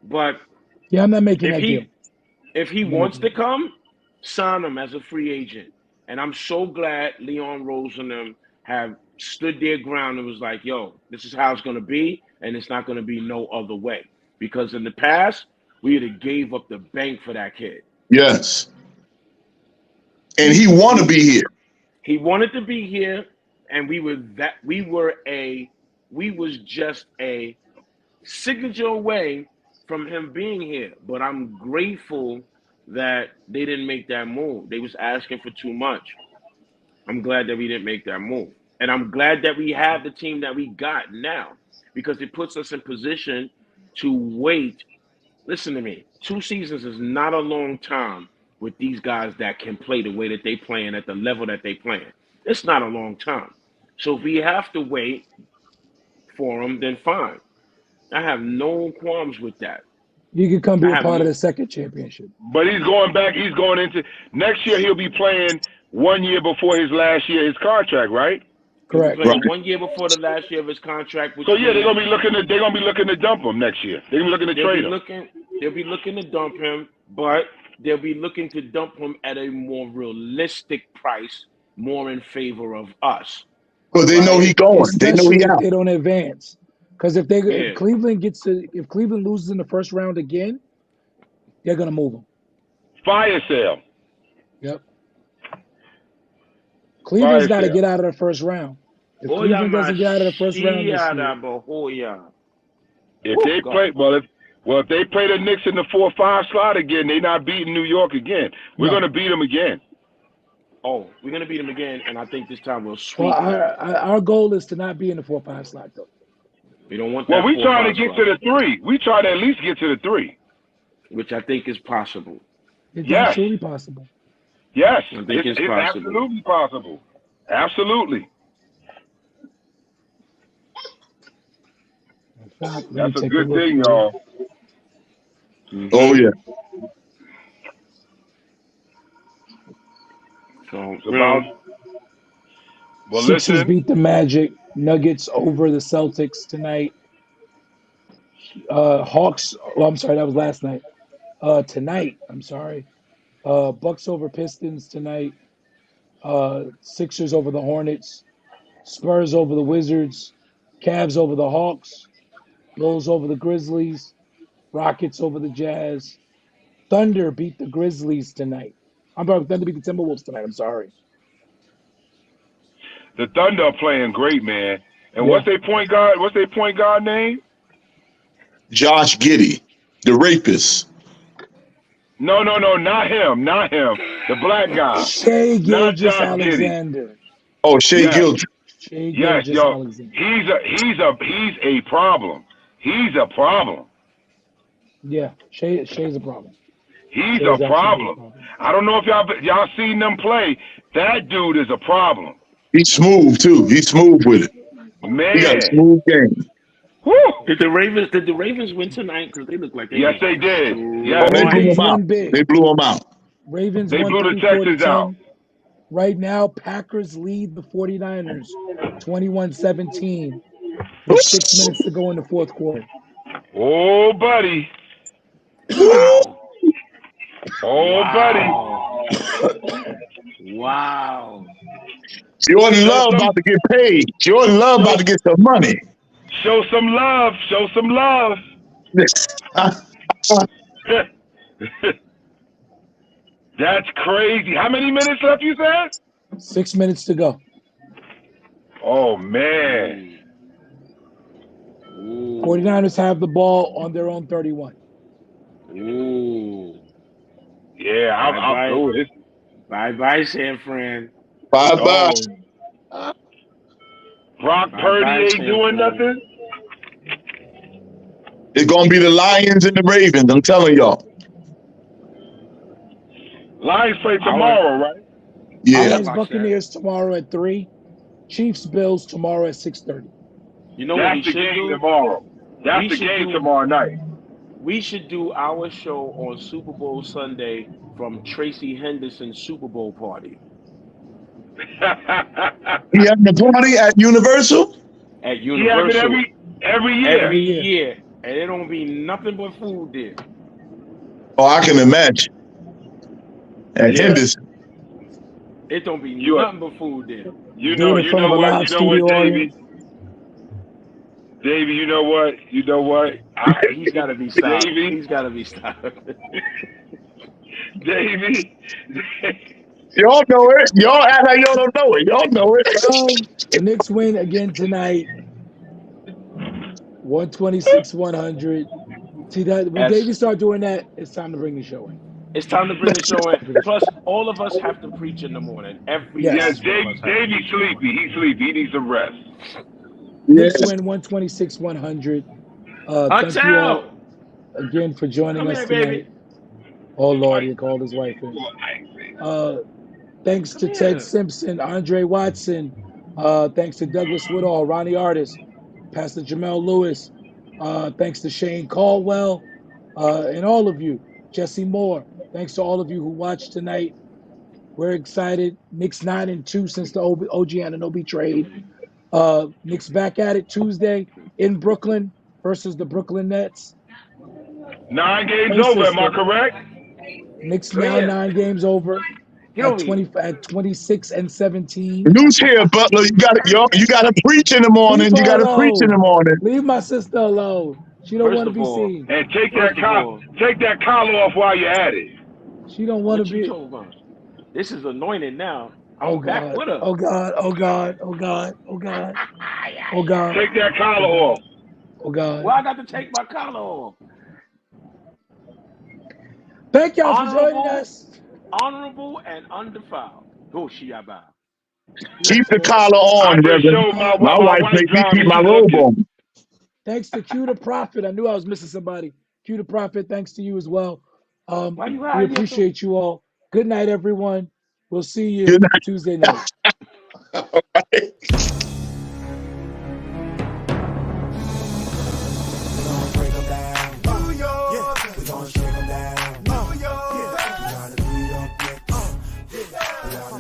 But Yeah, I'm not making if that deal. he I'm not wants making to that deal. come, sign him as a free agent. And I'm so glad Leon Rose and them have stood their ground and was like, yo, this is how it's going to be, and it's not going to be no other way. Because in the past, we would have gave up the bank for that kid. Yes. And he want to We be here. He wanted to be here, and we was just a signature away from him being here. But I'm grateful that they didn't make that move. They was asking for too much. I'm glad that we didn't make that move. And I'm glad that we have the team that we got now because it puts us in position to wait. Listen to me. 2 seasons is not a long time with these guys that can play the way that they playing at the level that they playing. It's not a long time. So if we have to wait for them, then fine. I have no qualms with that. You can come I be a have part of no. the second championship. But he's going back. He's going into next year. He'll be playing 1 year before his last year, his contract, right? He'll be Correct. Right. playing 1 year before the last year of his contract, So which yeah, means they're gonna be looking to dump him next year. They're gonna be looking to they'll be trade him. looking they'll be looking to dump him, but they'll be looking to dump him at a more realistic price, more in favor of us, Because they know right? he going. They know he Especially if out. they don't advance. Because if Yeah. if Cleveland loses in the first round again, they're gonna move him. Fire sale. Yep. Cleveland's Fire got to sale. get out of the first round. If Oya Cleveland doesn't get out of the first round this Mashiach year, Bahoya. If Oh they God. play if they play the Knicks in the 4-5 slot again, they're not beating New York again. We're no. gonna beat them again. Oh, we're gonna beat him again, and I think this time we'll Well, sweep them. our goal is to not be in the 4-5 slot though. We don't want Well, that we four trying to five get to slot, the 3. We try to at least get to the 3. which I think is possible. It's Yes. absolutely possible. Yes. I think it's It's possible. absolutely possible. Absolutely. In fact, let me That's a take a good look thing, here. y'all. Oh, Mm-hmm. yeah. So It's about Well, Sixers listen, beat the Magic. Nuggets over the Celtics tonight. Hawks. Oh, I'm sorry, that was last night. Tonight, I'm sorry. Bucks over Pistons tonight. Sixers over the Hornets. Spurs over the Wizards. Cavs over the Hawks. Bulls over the Grizzlies. Rockets over the Jazz. Thunder beat the Grizzlies tonight. I'm sorry, Thunder beat the Timberwolves tonight. I'm sorry. the Thunder are playing great, man. And Yeah. what's their point guard? What's their point guard name? Josh Giddey, the rapist. No, not him, not him. The black guy, Shea not Gilgis Josh Giddey. Alexander. Oh, Shea Yes, Gilchrist. Shea yes, Gilgis yo, Alexander. he's a problem. He's a problem. Yeah, Shea's a problem. He's Shea a is absolutely a problem. problem. I don't know if y'all seen them play. That dude is a problem, He's smooth too. He's smooth with it. He got a man. smooth game. Woo! Did the Ravens win tonight? Because they look like they Yes, was they did. Oh, Yes, they blew Ravens him out. won big. They blew him out. Ravens they won blew the 34 to Texans out. 10. Right now, Packers lead the 49ers 21-17 with 6 minutes to go in the fourth quarter. Oh, buddy. wow, Oh, wow, wow. Jordan Show Love some, about to get paid. Jordan Love about to get some money. show some love. Show some love. That's crazy. How many minutes left, you said? 6 minutes to go. Oh, man. Ooh. 49ers have the ball on their own 31. Ooh. Yeah, I'm Bye-bye. this. Bye-bye, San Fran. Bye-bye. Oh, Brock Bye-bye, Purdy ain't San doing Fran. nothing. It's gonna be the Lions and the Ravens. I'm telling y'all. Lions play tomorrow, right? Yeah. Lions watch Buccaneers tomorrow at 3. Chiefs Bills tomorrow at 6:30. You know what That's we the should game do? tomorrow. That's We the should game do- tomorrow night. We should do our show on Super Bowl Sunday from Tracy Henderson's Super Bowl party He having a party at Universal? at He have it Universal every year. every year. year, and it don't be nothing but food there. Oh, I can imagine. At Yeah. Henderson. It don't be You are- nothing but food there. You Do know, it in you front know of a what, live you know what, studio Davey? audience. Davey, you know what? He's got to be stopped. Davey, He's got to be stopped. Davey. Y'all know it. Y'all act like y'all don't know it. Y'all know it. Well, the Knicks win again tonight. 126-100. See that when Yes. Davey start doing that, it's time to bring the show in. It's time to bring the show in. Plus, all of us have to preach in the morning. Every Yes. Yeah, last one of us have to Davey's preach. sleepy. He's sleepy. He needs some rest. Knicks win 126-100. Thank you all Until again for joining come us here, tonight. baby. Oh Lord, he called his wife in. Thanks to Come Ted here. Simpson, Andre Watson. Thanks to Douglas Woodall, Ronnie Artis, Pastor Jamel Lewis. Thanks to Shane Caldwell, and all of you. Jesse Moore. Thanks to all of you who watched tonight. We're excited. Knicks 9-2 since the OG Anunoby trade. Knicks back at it Tuesday in Brooklyn versus the Brooklyn Nets. 9 games Play over, am I system. correct? Knicks now Clear. 9 games over Get at over here. 26-17. News here, Butler. You got to preach in the morning. Leave You her got to preach in the alone. morning. Leave my sister alone. She don't First want to of be all, seen. And take First that of all, collar off while you're at it. She don't want what to you be. talking about? This is anointed now. Oh I'm back God. with her. Oh God. Oh God. Oh God. Oh God. Oh God. Take that collar off. Oh God. Well, I got to take my collar off. Thank y'all for joining Honorable, us. honorable, and undefiled. Go Shiaba. Keep the collar I on, just Reverend. showed my My wife wife makes me driving. keep my She's robe looking. on. Thanks to Q the Prophet. I knew I was missing somebody. Q the Prophet, thanks to you as well. Why you We hiding appreciate you all. Good night, everyone. We'll see you Good night. Tuesday night.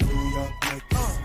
New York Knicks.